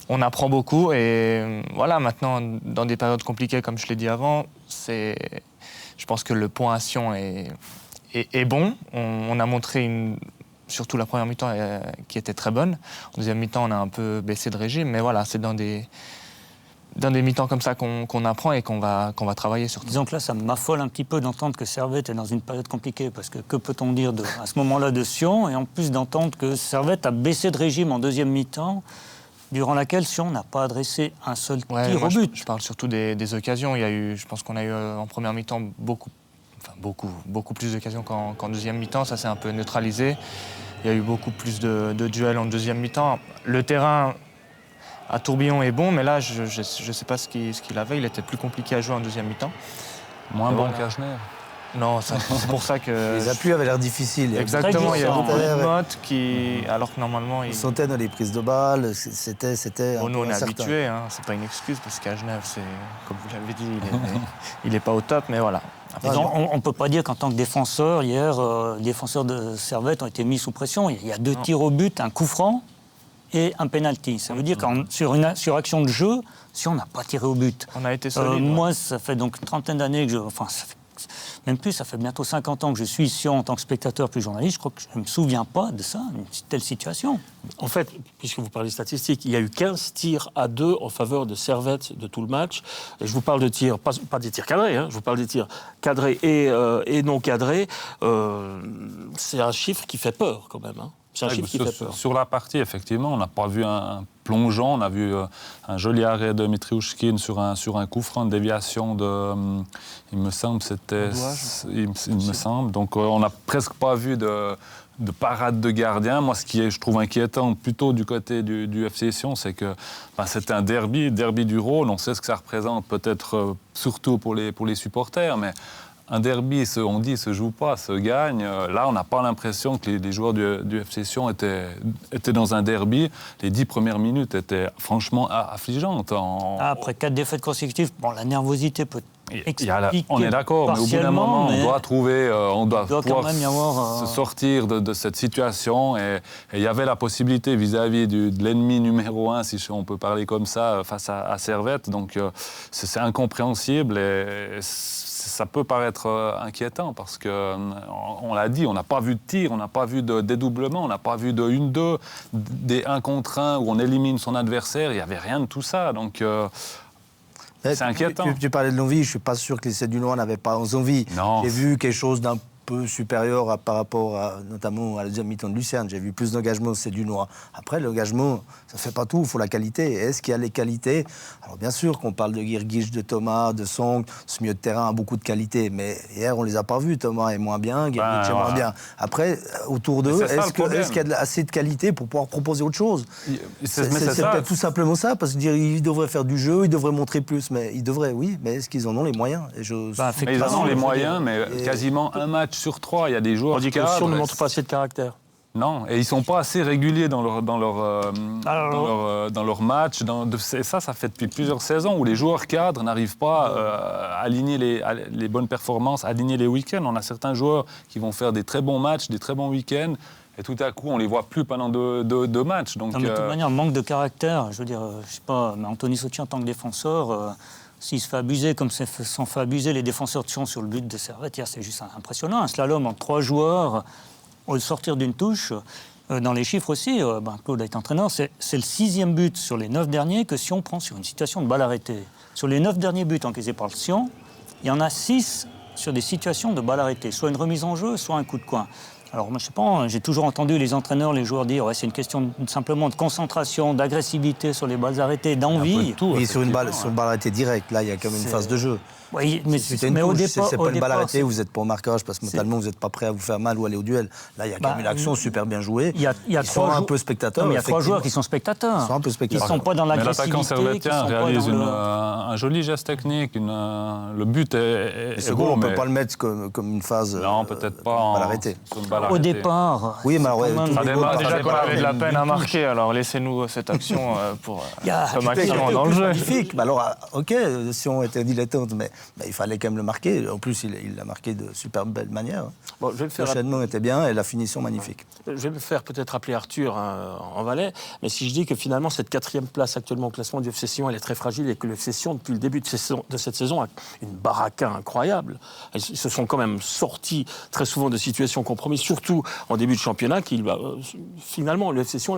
On apprend beaucoup et voilà, maintenant, dans des périodes compliquées, comme je l'ai dit avant, je pense que le point à Sion est bon. On a montré surtout la première mi-temps qui était très bonne. En deuxième mi-temps, on a un peu baissé de régime, mais voilà, c'est dans des mi-temps comme ça qu'on apprend et qu'on va travailler surtout. Disons que là, ça m'affole un petit peu d'entendre que Servette est dans une période compliquée, parce que peut-on dire à ce moment-là de Sion, et en plus d'entendre que Servette a baissé de régime en deuxième mi-temps, durant laquelle Sion n'a pas adressé un seul tir au but. Je parle surtout des occasions. Je pense qu'on a eu en première mi-temps beaucoup plus d'occasions qu'en deuxième mi-temps. Ça s'est un peu neutralisé. Il y a eu beaucoup plus de duels en deuxième mi-temps. Le terrain à Tourbillon est bon, mais là, je ne sais pas ce qu'il avait. Il était plus compliqué à jouer en deuxième mi-temps. Moins bon qu'à Genève. Non, c'est pour ça que... Les appuis avaient l'air difficiles. Exactement, il y a beaucoup de mottes alors que normalement... Ils sautaient dans les prises de balles, c'était bon, nous, on est habitués, hein, c'est pas une excuse, parce qu'à Genève, comme vous l'avez dit, il n'est pas au top, mais voilà. On ne peut pas dire qu'en tant que défenseur, hier, les défenseurs de Servette ont été mis sous pression. Il y a 2 tirs au but, un coup franc et un penalty. Ça veut dire que sur action de jeu, si on n'a pas tiré au but... On a été solide. Moi, ça fait donc une trentaine d'années que même plus, ça fait bientôt 50 ans que je suis ici en tant que spectateur puis journaliste. Je crois que je ne me souviens pas de ça, d'une telle situation. En fait, puisque vous parlez statistiques, il y a eu 15 tirs à 2 en faveur de Servette de tout le match. Et je vous parle de tirs, pas des tirs cadrés, hein, je vous parle des tirs cadrés et non cadrés. C'est un chiffre qui fait peur quand même. Hein. C'est un chiffre qui fait peur. Sur la partie, effectivement, on n'a pas vu un plongeon. On a vu un joli arrêt de Mitriouchkine sur un coup franc de déviation il me semble, Donc on n'a presque pas vu de parade de gardien. Moi, ce qui est, je trouve, inquiétant plutôt du côté du FC Sion, c'est que c'était un derby du Rhône. On sait ce que ça représente, peut-être surtout pour les supporters, mais un derby, on dit, se joue pas, se gagne. Là, on n'a pas l'impression que les joueurs du FC Sion étaient dans un derby. Les 10 premières minutes étaient franchement affligeantes. Après 4 défaites consécutives, la nervosité peut expliquer. On est d'accord, mais au bout d'un moment, on doit trouver, on doit pouvoir quand même y avoir, se sortir de cette situation. Et il y avait la possibilité vis-à-vis de l'ennemi numéro 1, si on peut parler comme ça, face à Servette. Donc c'est incompréhensible et ça peut paraître inquiétant parce qu'on l'a dit, on n'a pas vu de tir, on n'a pas vu de dédoublement, on n'a pas vu de 1-2, des 1 contre 1 où on élimine son adversaire, il n'y avait rien de tout ça. Donc, C'est inquiétant. Tu parlais de l'envie, je ne suis pas sûr que les Sédunois n'avaient pas envie. Non. J'ai vu quelque chose d'un peu supérieur par rapport notamment à la deuxième mi-temps de Lucerne. J'ai vu plus d'engagement au Sédunois. Après, l'engagement, ça ne fait pas tout, il faut la qualité. Et est-ce qu'il y a les qualités? Alors bien sûr qu'on parle de Guirguiche, de Thomas, de Song, ce milieu de terrain a beaucoup de qualités, mais hier, on ne les a pas vus. Thomas est moins bien, Guirguiche est moins bien. Après, autour d'eux, est-ce qu'il y a assez de qualité pour pouvoir proposer autre chose? C'est peut-être tout simplement ça, parce qu'ils devraient faire du jeu, ils devraient montrer plus, mais ils devraient, oui, mais est-ce qu'ils en ont les moyens? Ils en ont les moyens, mais quasiment un match sur 3, il y a des joueurs qui ne montrent pas assez de caractère. Non, et ils ne sont pas assez réguliers dans leur match. Et ça fait depuis plusieurs saisons où les joueurs cadres n'arrivent pas à aligner les bonnes performances, aligner les week-ends. On a certains joueurs qui vont faire des très bons matchs, des très bons week-ends, et tout à coup, on ne les voit plus pendant deux matchs. Donc, non, mais de toute manière, manque de caractère. Je veux dire, je sais pas, mais Anthony Sottier en tant que défenseur... S'il se fait abuser comme se sont fait abuser les défenseurs de Sion sur le but de Servette, c'est juste impressionnant. Un slalom en 3 joueurs, au sortir d'une touche, dans les chiffres aussi, Claude a été entraîneur, c'est le 6e but sur les 9 derniers que Sion prend sur une situation de balle arrêtée. Sur les 9 derniers buts encaissés par le Sion, il y en a 6 sur des situations de balle arrêtée, soit une remise en jeu, soit un coup de coin. Alors, moi, je sais pas, j'ai toujours entendu les entraîneurs, les joueurs dire c'est une question simplement de concentration, d'agressivité sur les balles arrêtées, d'envie. Oui, sur une balle arrêtée directe, là, il y a quand même une phase de jeu. Oui, mais c'est au départ. C'est pas une balle arrêtée, vous n'êtes pas au marquage parce que mentalement, vous n'êtes pas prêt à vous faire mal ou aller au duel. Là, il y a quand même une action super bien jouée. Il y a ils sont un peu spectateurs. Il y a 3 joueurs qui sont spectateurs. Ils sont un peu spectateurs. Ils ne sont pas dans l'agressivité. Mais l'attaquant servettien réalise un joli geste technique. Le but est beau, on ne peut pas le mettre comme une phase. Non, peut-être pas. Balle arrêtée. Au départ. Oui, mais déjà qu'on avait de la peine à marquer, alors laissez-nous cette action pour comme action dans le jeu. Magnifique. Alors, ok, si on était dilettante, mais il fallait quand même le marquer. En plus, il l'a marqué de super belle manière. Bon, je vais le faire. L'enchaînement était bien et la finition magnifique. Je vais me faire peut-être appeler Arthur en Valais, mais si je dis que finalement cette 4e place actuellement au classement du FC Sion, elle est très fragile et que le FC Sion, depuis le début de cette saison, a une baraka incroyable. Ils se sont quand même sortis très souvent de situations compromises, surtout en début de championnat. Finalement, le FC Sion,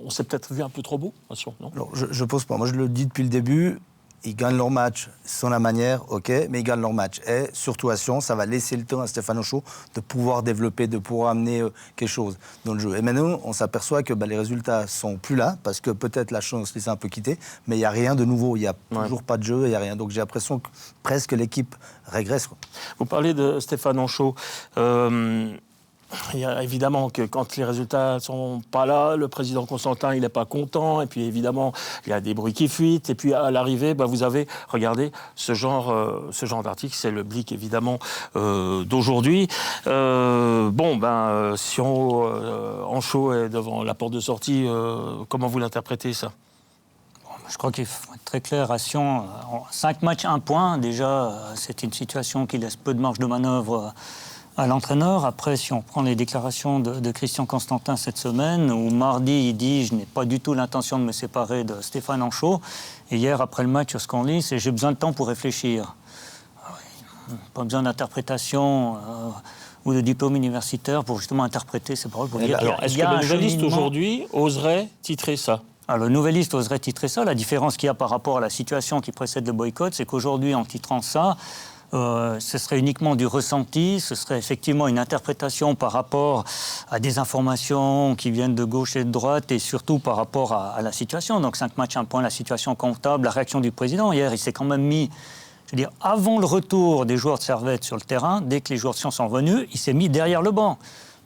on s'est peut-être vu un peu trop beau à Sion, non? Alors, je pense pas. Moi, je le dis depuis le début. Ils gagnent leur match sans la manière, ok, mais ils gagnent leur match. Et surtout à Sion, ça va laisser le temps à Stéphane Anchaud de pouvoir développer, de pouvoir amener quelque chose dans le jeu. Et maintenant, on s'aperçoit que les résultats sont plus là, parce que peut-être la chance les a un peu quittés, mais il n'y a rien de nouveau. Il n'y a toujours pas de jeu, il n'y a rien. Donc j'ai l'impression que presque l'équipe régresse. Vous parlez de Stéphane Anchaud. Il y a évidemment que quand les résultats ne sont pas là, le président Constantin, il n'est pas content. Et puis évidemment, il y a des bruits qui fuitent. Et puis à l'arrivée, vous avez, regardez, ce genre d'article, c'est le Blick évidemment d'aujourd'hui. Si Anchaud est devant la porte de sortie, comment vous l'interprétez ça? Je crois qu'il faut être très clair à Sion. 5 matchs, 1 point. Déjà, c'est une situation qui laisse peu de marge de manœuvre à l'entraîneur. Après, si on prend les déclarations de Christian Constantin cette semaine, où mardi, il dit « je n'ai pas du tout l'intention de me séparer de Stéphane Anchaud ». Et hier, après le match, ce qu'on lit, c'est « j'ai besoin de temps pour réfléchir ». Pas besoin d'interprétation ou de diplôme universitaire pour justement interpréter ces paroles. Est-ce que le Nouvelliste aujourd'hui oserait titrer ça? Alors, le Nouvelliste oserait titrer ça. La différence qu'il y a par rapport à la situation qui précède le boycott, c'est qu'aujourd'hui, en titrant ça, ce serait uniquement du ressenti, ce serait effectivement une interprétation par rapport à des informations qui viennent de gauche et de droite et surtout par rapport à la situation. Donc 5 matchs, 1 point, la situation comptable, la réaction du président. Hier, il s'est quand même mis, je veux dire, avant le retour des joueurs de Servette sur le terrain, dès que les joueurs de Sion sont venus, il s'est mis derrière le banc.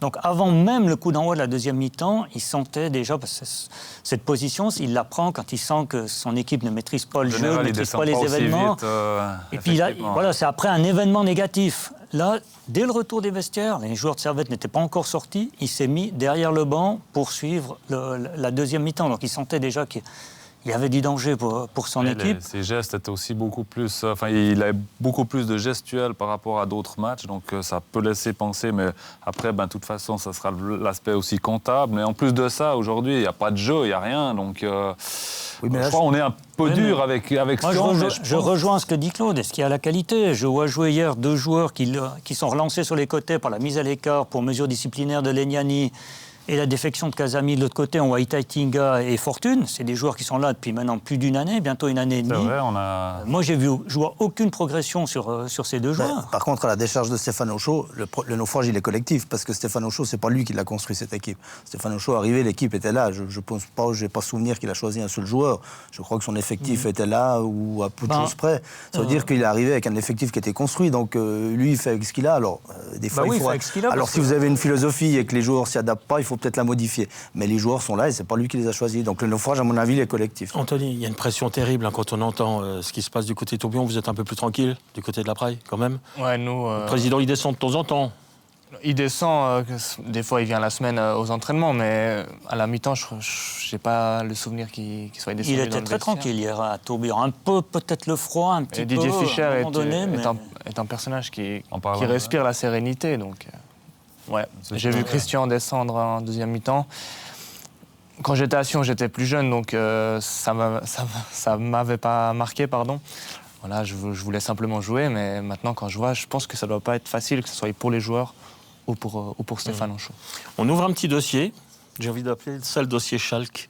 Donc avant même le coup d'envoi de la deuxième mi-temps, il sentait déjà, parce que cette position, il la prend quand il sent que son équipe ne maîtrise pas le jeu, ne maîtrise pas les événements. Et puis là, voilà, c'est après un événement négatif. Là, dès le retour des vestiaires, les joueurs de Servette n'étaient pas encore sortis, il s'est mis derrière le banc pour suivre la deuxième mi-temps. Donc il sentait déjà qu'il y avait du danger pour son équipe. Ses gestes étaient aussi beaucoup plus... il avait beaucoup plus de gestuels par rapport à d'autres matchs, donc ça peut laisser penser, mais après, de toute façon, ça sera l'aspect aussi comptable. Mais en plus de ça, aujourd'hui, il n'y a pas de jeu, il n'y a rien, donc... je crois qu'on est un peu dur avec Sion. Je rejoins ce que dit Claude. Est-ce qu'il y a la qualité? Je vois jouer hier 2 joueurs qui sont relancés sur les côtés par la mise à l'écart pour mesure disciplinaire de Legnani Et la défection de Casami de l'autre côté, on voit Itaitinga et Fortune. C'est des joueurs qui sont là depuis maintenant plus d'une année, bientôt une année et demie. C'est vrai, on a... Moi, je vois aucune progression sur ces deux joueurs. Par contre, à la décharge de Stéphane Auchaud, le naufrage, il est collectif, parce que Stéphane Auchaud, c'est pas lui qui l'a construit, cette équipe. Stéphane Auchaud est arrivé, l'équipe était là. Je pense pas, j'ai pas souvenir qu'il a choisi un seul joueur. Je crois que son effectif était là, ou à peu de choses près. Ça veut dire qu'il est arrivé avec un effectif qui était construit, donc lui, il fait avec ce qu'il a. Alors, des fois, il fait avec ce qu'il a. Alors, si vous avez une philosophie et que les joueurs s'y adaptent pas, il faut peut-être la modifier. Mais les joueurs sont là et c'est pas lui qui les a choisis. Donc, le naufrage, à mon avis, il est collectif. Anthony, il y a une pression terrible quand on entend ce qui se passe du côté de Tourbillon. Vous êtes un peu plus tranquille du côté de la Praille, quand même. Ouais, nous. Le président, il descend de temps en temps. Il descend, des fois il vient la semaine aux entraînements, mais à la mi-temps, je n'ai pas le souvenir qu'il soit descendu. Il était très tranquille hier à Tourbillon. Un peu, peut-être le froid, un petit peu. Didier Fischer à un moment donné, est un personnage qui parlant, respire la sérénité. Donc, ouais. J'ai vu Christian descendre en deuxième mi-temps. Quand j'étais à Sion, j'étais plus jeune, donc ça m'avait pas marqué, pardon. Voilà, je voulais simplement jouer, mais maintenant, quand je vois, je pense que ça ne doit pas être facile, que ce soit pour les joueurs ou pour Stéphane Auchaud. On ouvre un petit dossier. J'ai envie d'appeler ça le dossier Schalke.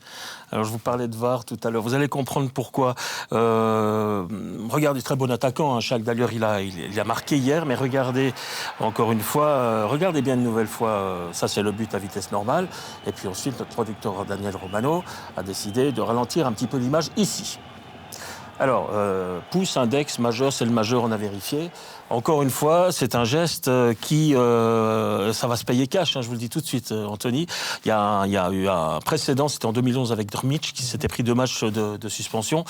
Alors, je vous parlais de VAR tout à l'heure. Vous allez comprendre pourquoi. Regardez, très bon attaquant, hein, Schalke. D'ailleurs, il a marqué hier, mais regardez, encore une fois, regardez bien une nouvelle fois, ça c'est le but à vitesse normale. Et puis ensuite, notre producteur Daniel Romano a décidé de ralentir un petit peu l'image ici. Alors, pouce, index, majeur, c'est le majeur, on a vérifié. Encore une fois, c'est un geste qui, ça va se payer cash, hein, je vous le dis tout de suite, Anthony. Il y a eu un précédent, c'était en 2011 avec Drmic, qui s'était pris 2 matchs de suspension.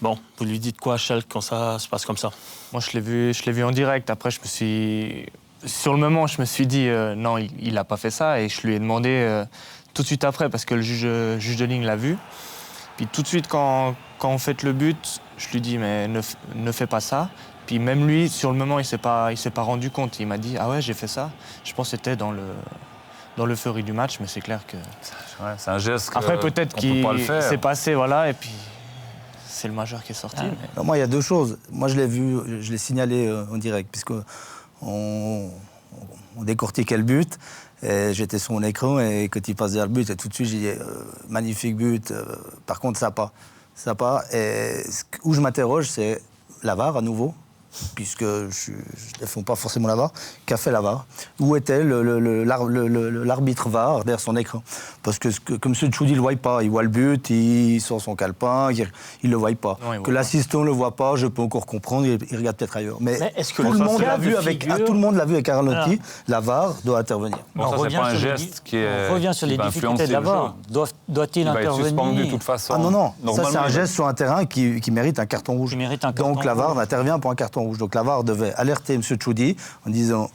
Bon, vous lui dites quoi à Schalke quand ça se passe comme ça? Moi, je l'ai vu en direct. Après, sur le moment, je me suis dit, non, il n'a pas fait ça. Et je lui ai demandé tout de suite après, parce que le juge de ligne l'a vu. Puis tout de suite, quand on fait le but, je lui dis, mais ne fais pas ça. Puis même lui, sur le moment, il s'est pas rendu compte. Il m'a dit, ah ouais, j'ai fait ça. Je pense que c'était dans l'euphorie du match, mais c'est clair que... Ouais, c'est un geste après, peut-être qu'il s'est passé, voilà, et puis c'est le majeur qui est sorti. Ah. Mais... Moi, il y a deux choses. Moi, je l'ai vu, je l'ai signalé en direct, puisqu'on décortiquait le but. J'étais sur mon écran et quand il passe vers le but, et tout de suite, j'ai dit magnifique but. Par contre, ça pas. Et où je m'interroge, c'est la VAR à nouveau, puisque je ne défends pas forcément la VAR. Qu'a fait la VAR? Où était l'arbitre VAR derrière son écran? Parce que comme M. Tchoudi ne le voit pas, il voit le but, il sort son calepin, il ne le voit pas. Non, que l'assistant ne le voit pas, je peux encore comprendre, il regarde peut-être ailleurs. Mais est-ce que tout le monde l'a vu avec un ralenti, la VAR doit intervenir. Bon, ça, c'est pas un geste qui revient sur les difficultés de la VAR. Doit-il intervenir? Il va être suspendu de toute façon. Ah non, ça c'est un geste sur un terrain qui mérite un carton rouge. Donc la VAR intervient pour un carton rouge. Donc la VAR devait alerter M. Tchoudi en disant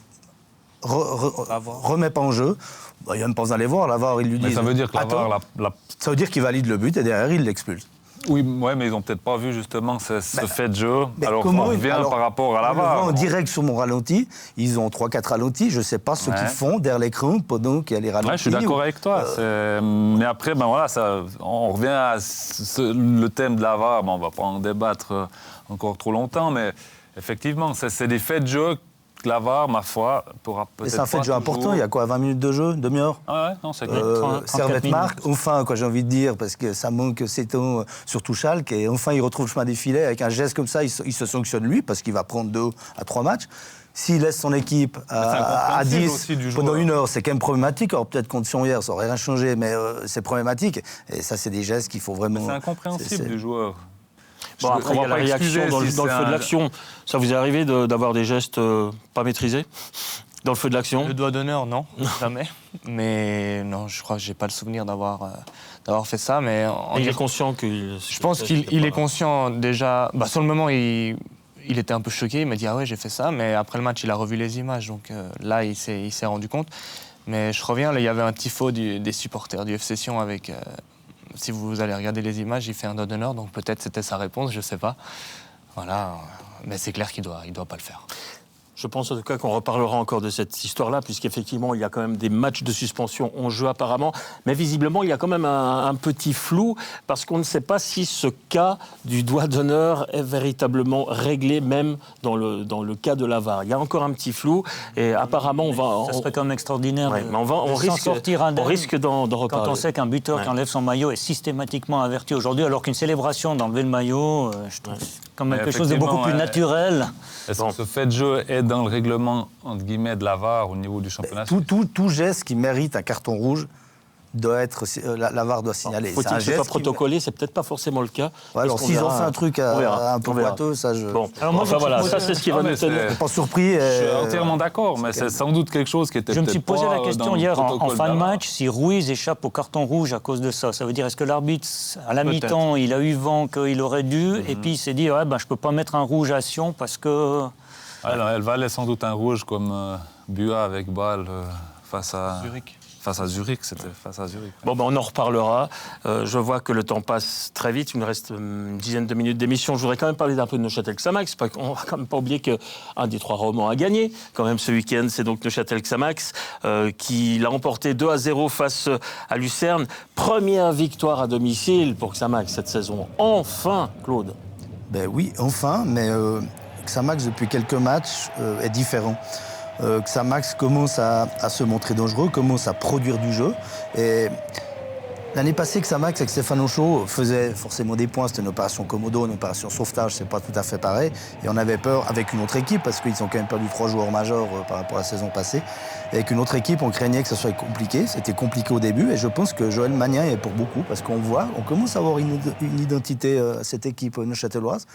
remets pas en jeu. Bah, il n'a même pas besoin d'aller voir. La VAR, il lui dit. Mais ça veut dire que la VAR. Ça veut dire qu'il valide le but et derrière, il l'expulse. Oui, ouais, mais ils n'ont peut-être pas vu justement ce fait de jeu. Alors comment on revient par rapport à la VAR. En direct sur mon ralenti, ils ont 3-4 ralentis. Je ne sais pas ce qu'ils font derrière l'écran pendant qu'il y a les ralentis. Ouais, je suis d'accord avec toi. Mais après, ben voilà, on revient à le thème de la VAR. Bon, on ne va pas en débattre encore trop longtemps, mais effectivement, c'est des faits de jeu que la VAR, ma foi, pourra peut-être. Et c'est un fait de jeu important. Il y a quoi, 20 minutes de jeu, demi-heure? Ah ouais, non, c'est clair. Servette marque, enfin, quoi, j'ai envie de dire, parce que ça manque, surtout Schalke, et enfin, il retrouve le chemin des filets. Avec un geste comme ça, il se sanctionne lui, parce qu'il va prendre 2 à 3 matchs. S'il laisse son équipe à 10 pendant 1 heure, c'est quand même problématique. Alors peut-être contre Sion hier, ça n'aurait rien changé, mais c'est problématique. Et ça, c'est des gestes qu'il faut vraiment... C'est incompréhensible du joueur. Bon, après, il y a la réaction dans le feu de l'action. Ça vous est arrivé d'avoir des gestes pas maîtrisés dans le feu de l'action? Le doigt d'honneur, non, jamais. Mais non, je crois que j'ai pas le souvenir d'avoir fait ça. Mais il est conscient que... Je pense qu'il est conscient déjà. Bah, sur le moment, il était un peu choqué. Il m'a dit ah ouais, j'ai fait ça. Mais après le match, il a revu les images. Donc là, il s'est rendu compte. Mais je reviens, là, il y avait un tifo des supporters du FC Sion avec... si vous allez regarder les images, il fait un doigt d'honneur, donc peut-être c'était sa réponse, je ne sais pas. Voilà, mais c'est clair qu'il doit pas le faire. Je pense en tout cas qu'on reparlera encore de cette histoire-là, puisqu'effectivement, il y a quand même des matchs de suspension en jeu apparemment. Mais visiblement, il y a quand même un petit flou, parce qu'on ne sait pas si ce cas du doigt d'honneur est véritablement réglé, même dans le cas de la VAR. Il y a encore un petit flou, et apparemment, on va... Ça serait quand même extraordinaire Ouais, de, mais on de s'en sortir indemne. On risque d'en reparler. Quand on sait qu'un buteur qui enlève son maillot est systématiquement averti aujourd'hui, alors qu'une célébration d'enlever le maillot, je trouve comme quelque chose de beaucoup plus naturel. Est-ce que ce fait de jeu est dans le règlement, entre guillemets, de la VAR au niveau du championnat? Tout geste qui mérite un carton rouge doit être, la VAR doit signaler. Faut-il que ce soit protocolé? C'est peut-être pas forcément le cas. Ouais, alors s'ils ont fait un truc un peu boiteux, ça je... Bon, alors moi, enfin voilà, ça c'est ce qui va nous tenir. Je suis pas surpris. Je suis entièrement d'accord, mais c'est sans doute quelque chose qui était Je me suis peut-être posé pas la question dans le hier en protocole fin de VAR. match, si Ruiz échappe au carton rouge à cause de ça. Ça veut dire, est-ce que l'arbitre, à la Peut-être. mi-temps, il a eu vent qu'il aurait dû, et puis il s'est dit, ouais, je peux pas mettre un rouge à Sion parce que... Alors, elle valait sans doute un rouge comme Bua avec Bâle face à Zurich. C'était face à Zurich. Bon, on en reparlera. Je vois que le temps passe très vite. Il nous reste une dizaine de minutes d'émission. Je voudrais quand même parler d'un peu de Neuchâtel-Xamax. On ne va quand même pas oublier qu'un des 3 romans a gagné. Quand même, ce week-end, c'est donc Neuchâtel-Xamax qui l'a emporté 2-0 face à Lucerne. Première victoire à domicile pour Xamax cette saison. Enfin, Claude. Ben oui, enfin, mais Xamax, depuis quelques matchs, est différent. Xamax commence à se montrer dangereux, commence à produire du jeu. Et l'année passée, Xamax avec Stéphane Auchaud faisait forcément des points. C'était une opération Komodo, une opération sauvetage, c'est pas tout à fait pareil. Et on avait peur avec une autre équipe, parce qu'ils ont quand même perdu 3 joueurs majeurs par rapport à la saison passée. Et avec une autre équipe, on craignait que ça soit compliqué. C'était compliqué au début. Et je pense que Joël Magnin est pour beaucoup, parce qu'on commence à avoir une identité à cette équipe neuchâteloise.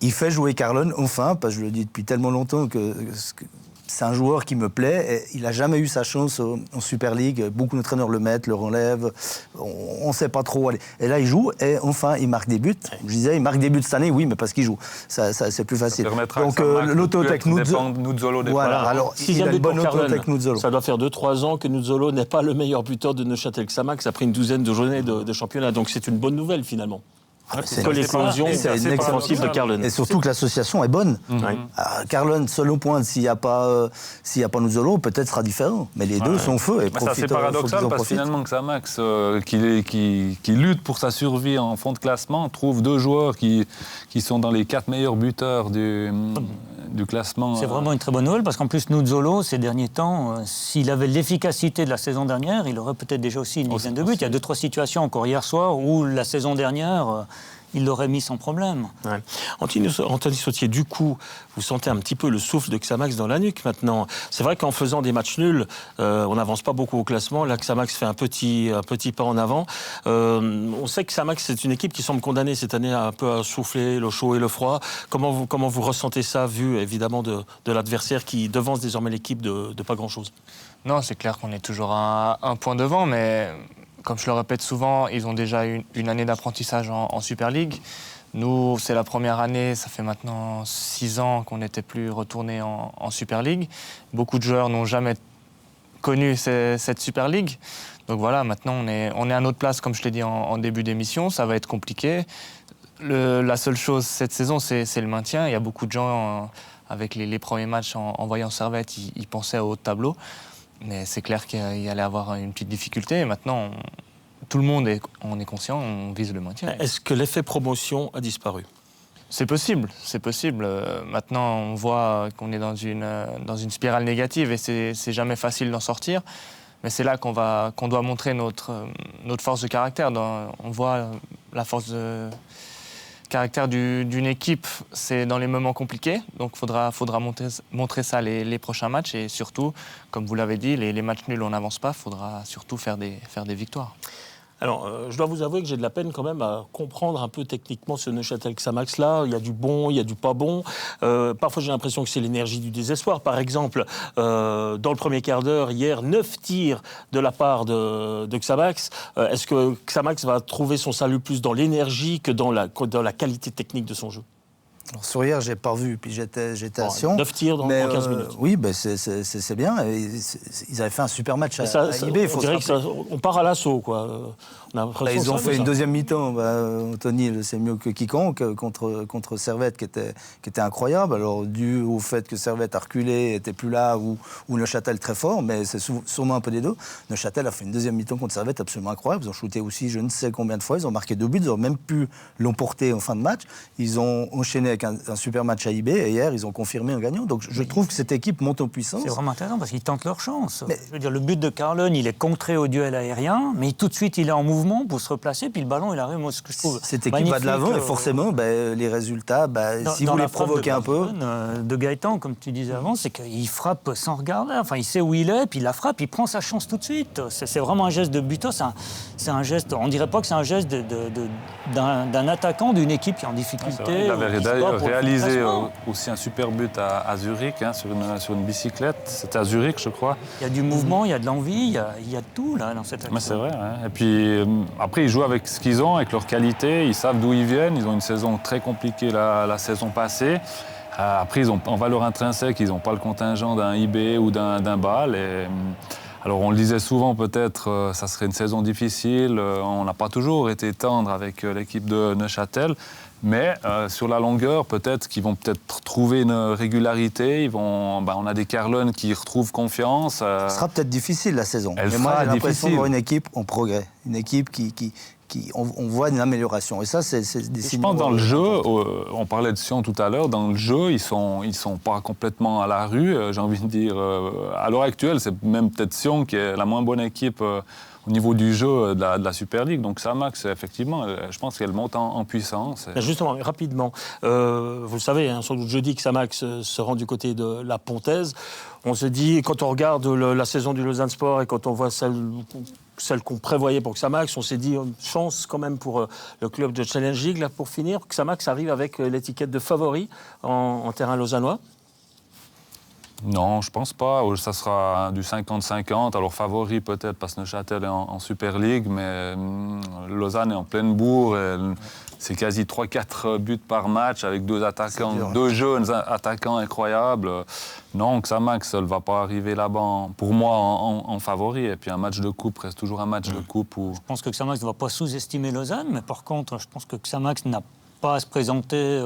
Il fait jouer Carlon, enfin, parce que je le dis depuis tellement longtemps que c'est un joueur qui me plaît. Et il n'a jamais eu sa chance en Super League. Beaucoup d'entraîneurs le mettent, le relèvent. On ne sait pas trop. Aller. Et là, il joue et enfin, il marque des buts. Je disais, il marque des buts cette année, oui, mais parce qu'il joue. Ça, c'est plus facile. Donc, l'autotech Nuzzolo. Voilà, alors, il a une bonne autotech Nuzzolo. Ça doit faire 2-3 ans que Nuzzolo n'est pas le meilleur buteur de Neuchâtel-Xamax après une douzaine de journées de championnat. Donc, c'est une bonne nouvelle, finalement. C'est que l'éclosion offensive de Carlon. Et surtout que l'association est bonne. Carlon, seul au point, s'il n'y a pas Nuzzolo, peut-être sera différent. Mais les deux sont feu. Et c'est paradoxal parce que finalement Xamax, qui lutte pour sa survie en fond de classement, trouve 2 joueurs qui sont dans les 4 meilleurs buteurs du classement. C'est vraiment une très bonne nouvelle, parce qu'en plus, Nuzzolo, ces derniers temps, s'il avait l'efficacité de la saison dernière, il aurait peut-être déjà aussi une dizaine de buts. Il y a 2-3 situations encore hier soir où la saison dernière... il l'aurait mis sans problème. Ouais. Anthony Sautier, du coup, vous sentez un petit peu le souffle de Xamax dans la nuque maintenant. C'est vrai qu'en faisant des matchs nuls, on n'avance pas beaucoup au classement. Là, Xamax fait un petit pas en avant. On sait que Xamax, c'est une équipe qui semble condamnée cette année un peu à souffler le chaud et le froid. Comment vous ressentez ça, vu évidemment de l'adversaire qui devance désormais l'équipe de pas grand-chose? Non, c'est clair qu'on est toujours à un point devant, mais... Comme je le répète souvent, ils ont déjà une année d'apprentissage en Super League. Nous, c'est la première année, ça fait maintenant 6 ans qu'on n'était plus retourné en Super League. Beaucoup de joueurs n'ont jamais connu cette Super League. Donc voilà, maintenant on est à notre place, comme je l'ai dit en début d'émission. Ça va être compliqué. La seule chose cette saison, c'est le maintien. Il y a beaucoup de gens, avec les premiers matchs en voyant Servette, ils pensaient au haut de tableau. Mais c'est clair qu'il allait avoir une petite difficulté. Et maintenant, tout le monde est conscient, on vise le maintien. Est-ce que l'effet promotion a disparu? C'est possible, c'est possible. Maintenant, on voit qu'on est dans une spirale négative et c'est jamais facile d'en sortir. Mais c'est là qu'on doit montrer notre force de caractère. On voit la force de caractère d'une équipe, c'est dans les moments compliqués. Donc, il faudra montrer ça les prochains matchs. Et surtout, comme vous l'avez dit, les matchs nuls, on n'avance pas. Il faudra surtout faire des victoires. Alors, je dois vous avouer que j'ai de la peine quand même à comprendre un peu techniquement ce Neuchâtel-Xamax-là. Il y a du bon, il y a du pas bon. Parfois, j'ai l'impression que c'est l'énergie du désespoir. Par exemple, dans le premier quart d'heure, hier, 9 tirs de la part de Xamax. Est-ce que Xamax va trouver son salut plus dans l'énergie que dans la qualité technique de son jeu? Alors, sur hier, j'ai pas vu, puis j'étais à Sion. 9 tirs en 15 minutes. Oui, ben c'est bien. Ils avaient fait un super match à IB. On dirait qu'on part à l'assaut, quoi. On a l'impression ils ont fait une deuxième mi-temps. Anthony le sait mieux que quiconque contre Servette qui était incroyable. Alors dû au fait que Servette a reculé, était plus là, ou Neuchâtel très fort, mais c'est sûrement un peu des deux. Neuchâtel a fait une deuxième mi-temps contre Servette absolument incroyable. Ils ont shooté aussi je ne sais combien de fois. Ils ont marqué 2 buts. Ils ont même pu l'emporter en fin de match. Ils ont enchaîné avec un super match à IB et hier ils ont confirmé en gagnant. Donc je trouve que cette équipe monte en puissance. C'est vraiment intéressant parce qu'ils tentent leur chance. Je veux dire, le but de Carlon, il est contré au duel aérien, mais tout de suite il est en mouvement pour se replacer, puis le ballon il arrive. Moi, ce que je trouve cette équipe va de l'avant et forcément les résultats, si vous les provoquez un peu. De Gaëtan, comme tu disais avant, c'est qu'il frappe sans regarder. Enfin, il sait où il est, puis il la frappe, il prend sa chance tout de suite. C'est vraiment un geste de buteur. C'est un geste. On dirait pas que c'est un geste d'un attaquant d'une équipe qui est en difficulté. Il avait d'ailleurs réalisé aussi un super but à Zurich, sur une bicyclette. C'était à Zurich, je crois. Il y a du mouvement, il y a de l'envie, il y a tout là dans cette action. Mais c'est vrai. Hein. Et puis après, ils jouent avec ce qu'ils ont, avec leur qualité. Ils savent d'où ils viennent. Ils ont une saison très compliquée la saison passée. Après, ils ont en valeur intrinsèque, ils n'ont pas le contingent d'un IB ou d'un Bâle. Alors on le disait souvent, peut-être, ça serait une saison difficile. On n'a pas toujours été tendre avec l'équipe de Neuchâtel. Mais sur la longueur, peut-être qu'ils vont trouver une régularité. On a des Carlon qui retrouvent confiance. Ce sera peut-être difficile la saison. Mais moi, j'ai l'impression de voir une équipe en progrès. Une équipe on voit une amélioration. Et ça, c'est des signes. Je pense dans le jeu, on parlait de Sion tout à l'heure, dans le jeu, ils sont pas complètement à la rue, j'ai envie de dire. À l'heure actuelle, c'est même peut-être Sion qui est la moins bonne équipe au niveau du jeu de la Super League. Donc Xamax, effectivement, je pense qu'elle monte en puissance. Justement, rapidement, vous le savez, sans doute jeudi, Xamax se rend du côté de la Pontaise. On se dit, quand on regarde la saison du Lausanne Sport et quand on voit celle qu'on prévoyait pour Xamax, on s'est dit une chance quand même pour le club de Challenge League. Là, pour finir, Xamax arrive avec l'étiquette de favori en terrain lausannois. Non, je pense pas. Ça sera du 50-50. Alors favori peut-être parce que Neuchâtel est en Super League, mais Lausanne est en pleine bourre. C'est quasi 3-4 buts par match avec deux jeunes attaquants incroyables. Non, Xamax ne va pas arriver là-bas, pour moi, en favori. Et puis un match de coupe reste toujours un match de coupe. Je pense que Xamax ne va pas sous-estimer Lausanne, mais par contre, je pense que Xamax n'a pas à se présenter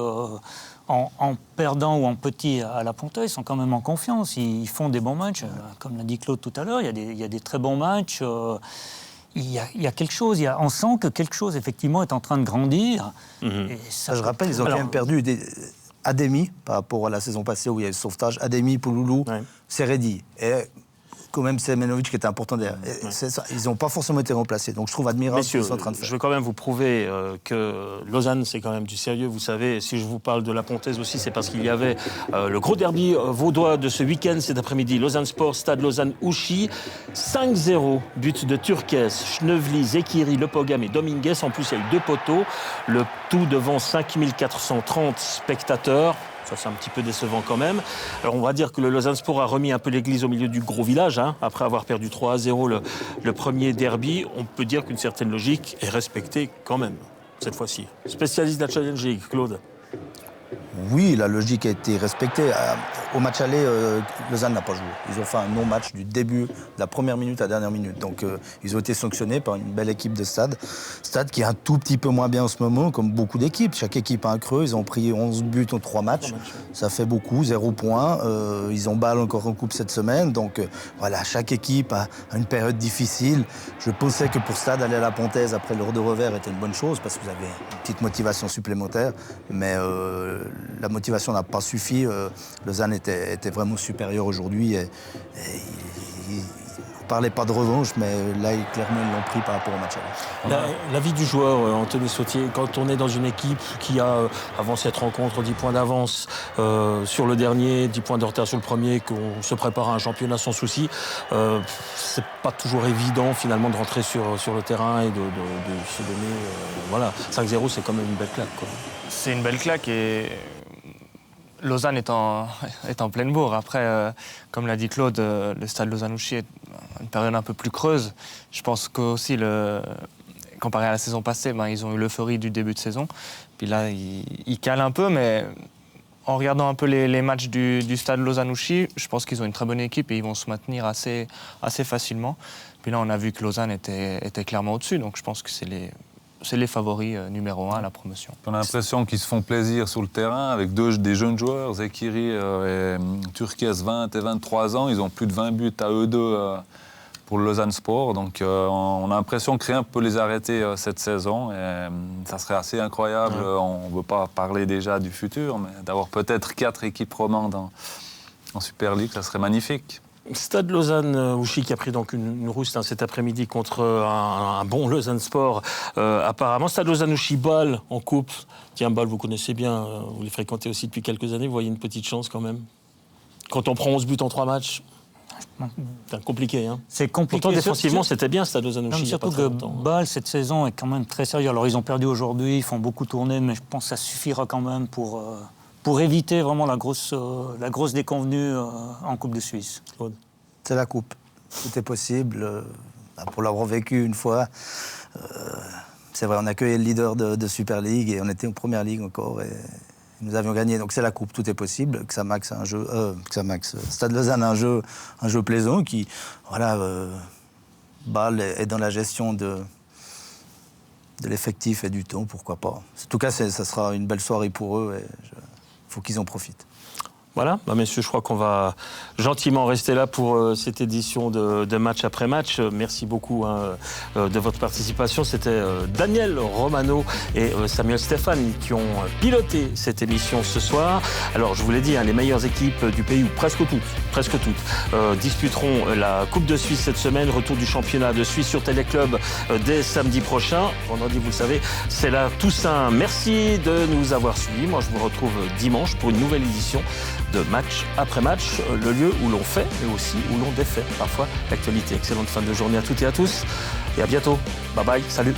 en perdant ou en petit à la Pontaise. Ils sont quand même en confiance. Ils font des bons matchs. Comme l'a dit Claude tout à l'heure, il y a des très bons matchs. Il y a quelque chose, on sent que quelque chose, effectivement, est en train de grandir. Et ça, je rappelle, ils ont quand même perdu Ademi par rapport à la saison passée où il y a eu le sauvetage. Ademi, Pouloulou, Seredi. Et quand même, c'est Semenovic qui était important derrière. Ils n'ont pas forcément été remplacés. Donc je trouve admirable ce qu'ils sont en train de faire. Je veux quand même vous prouver que Lausanne, c'est quand même du sérieux. Vous savez, si je vous parle de la Pontaise aussi, c'est parce qu'il y avait le gros derby vaudois de ce week-end, cet après-midi. Lausanne Sport, Stade Lausanne-Ouchy. 5-0, but de Turques, Schnevely, Zekiri, Lepogam et Dominguez. En plus, il y a eu 2 poteaux. Le tout devant 5430 spectateurs. Ça, c'est un petit peu décevant quand même. Alors, on va dire que le Lausanne Sport a remis un peu l'église au milieu du gros village. Après avoir perdu 3-0 le premier derby, on peut dire qu'une certaine logique est respectée quand même, cette fois-ci. Spécialiste de la Challenge League, Claude. Oui, la logique a été respectée. Au match aller, Lausanne n'a pas joué. Ils ont fait un non-match du début, de la première minute à la dernière minute. Donc, ils ont été sanctionnés par une belle équipe de Stade. Stade qui est un tout petit peu moins bien en ce moment, comme beaucoup d'équipes. Chaque équipe a un creux. Ils ont pris 11 buts en 3 matchs. Ça fait beaucoup, 0 points. Ils ont balle encore en coupe cette semaine. Donc, voilà, chaque équipe a une période difficile. Je pensais que pour Stade, aller à la Pontaise après l'heure de revers était une bonne chose parce que vous avez une petite motivation supplémentaire. Mais la motivation n'a pas suffi. Lausanne était vraiment supérieur aujourd'hui. Ils ne parlaient pas de revanche, mais là, clairement, ils l'ont pris par rapport au match aller. La vie du joueur, Anthony Sautier, quand on est dans une équipe qui a, avant cette rencontre, 10 points d'avance sur le dernier, 10 points de retard sur le premier, qu'on se prépare à un championnat sans souci, c'est pas toujours évident, finalement, de rentrer sur le terrain et de se donner... voilà, 5-0, c'est quand même une belle claque, quoi. C'est une belle claque et Lausanne est en pleine bourre. Après, comme l'a dit Claude, le stade Lausanne-Ouchy est une période un peu plus creuse. Je pense qu'aussi, comparé à la saison passée, ils ont eu l'euphorie du début de saison. Puis là, ils calent un peu, mais En regardant un peu les matchs du stade Lausanne-Ouchy, je pense qu'ils ont une très bonne équipe et ils vont se maintenir assez facilement. Puis là, on a vu que Lausanne était clairement au-dessus, donc je pense que c'est les favoris numéro 1 à la promotion. On a l'impression qu'ils se font plaisir sur le terrain avec des jeunes joueurs, Zekiri et Turquès, 20 et 23 ans. Ils ont plus de 20 buts à eux deux pour le Lausanne Sport. Donc on a l'impression que rien ne peut les arrêter cette saison. Et, ça serait assez incroyable. On ne veut pas parler déjà du futur, mais d'avoir peut-être 4 équipes romandes en Super League, ça serait magnifique. Stade Lausanne-Ouchy qui a pris donc une rouste cet après-midi contre un bon Lausanne Sport apparemment. Stade Lausanne-Ouchy, Bâle en coupe. Tiens, Bâle, vous connaissez bien, vous les fréquentez aussi depuis quelques années. Vous voyez une petite chance quand même. Quand on prend 11 buts en 3 matchs, c'est compliqué. Hein. C'est compliqué. Pourtant, défensivement, c'était bien Stade Lausanne-Ouchy. Surtout que Bâle, cette saison, est quand même très sérieux. Alors, ils ont perdu aujourd'hui, ils font beaucoup tourner, mais je pense que ça suffira quand même pour éviter vraiment la grosse déconvenue en Coupe de Suisse. C'est la coupe. Tout est possible. Pour l'avoir vécu une fois, c'est vrai, on accueillait le leader de Super League et on était en Première Ligue encore et nous avions gagné. Donc c'est la coupe, tout est possible. Xamax a un jeu, Stade Lausanne a un jeu plaisant qui, voilà, Bâle est dans la gestion de l'effectif et du temps, pourquoi pas. En tout cas, ça sera une belle soirée pour eux et faut qu'ils en profitent. Voilà, messieurs, je crois qu'on va gentiment rester là pour cette édition de match après match. Merci beaucoup de votre participation. C'était Daniel Romano et Samuel Stéphane qui ont piloté cette émission ce soir. Alors, je vous l'ai dit, les meilleures équipes du pays, ou presque toutes, disputeront la Coupe de Suisse cette semaine. Retour du championnat de Suisse sur Téléclub dès samedi prochain. Vendredi, vous le savez, c'est la Toussaint. Merci de nous avoir suivis. Moi, je vous retrouve dimanche pour une nouvelle édition de match après match, le lieu où l'on fait, mais aussi où l'on défait parfois l'actualité. Excellente fin de journée à toutes et à tous, et à bientôt. Bye bye, salut.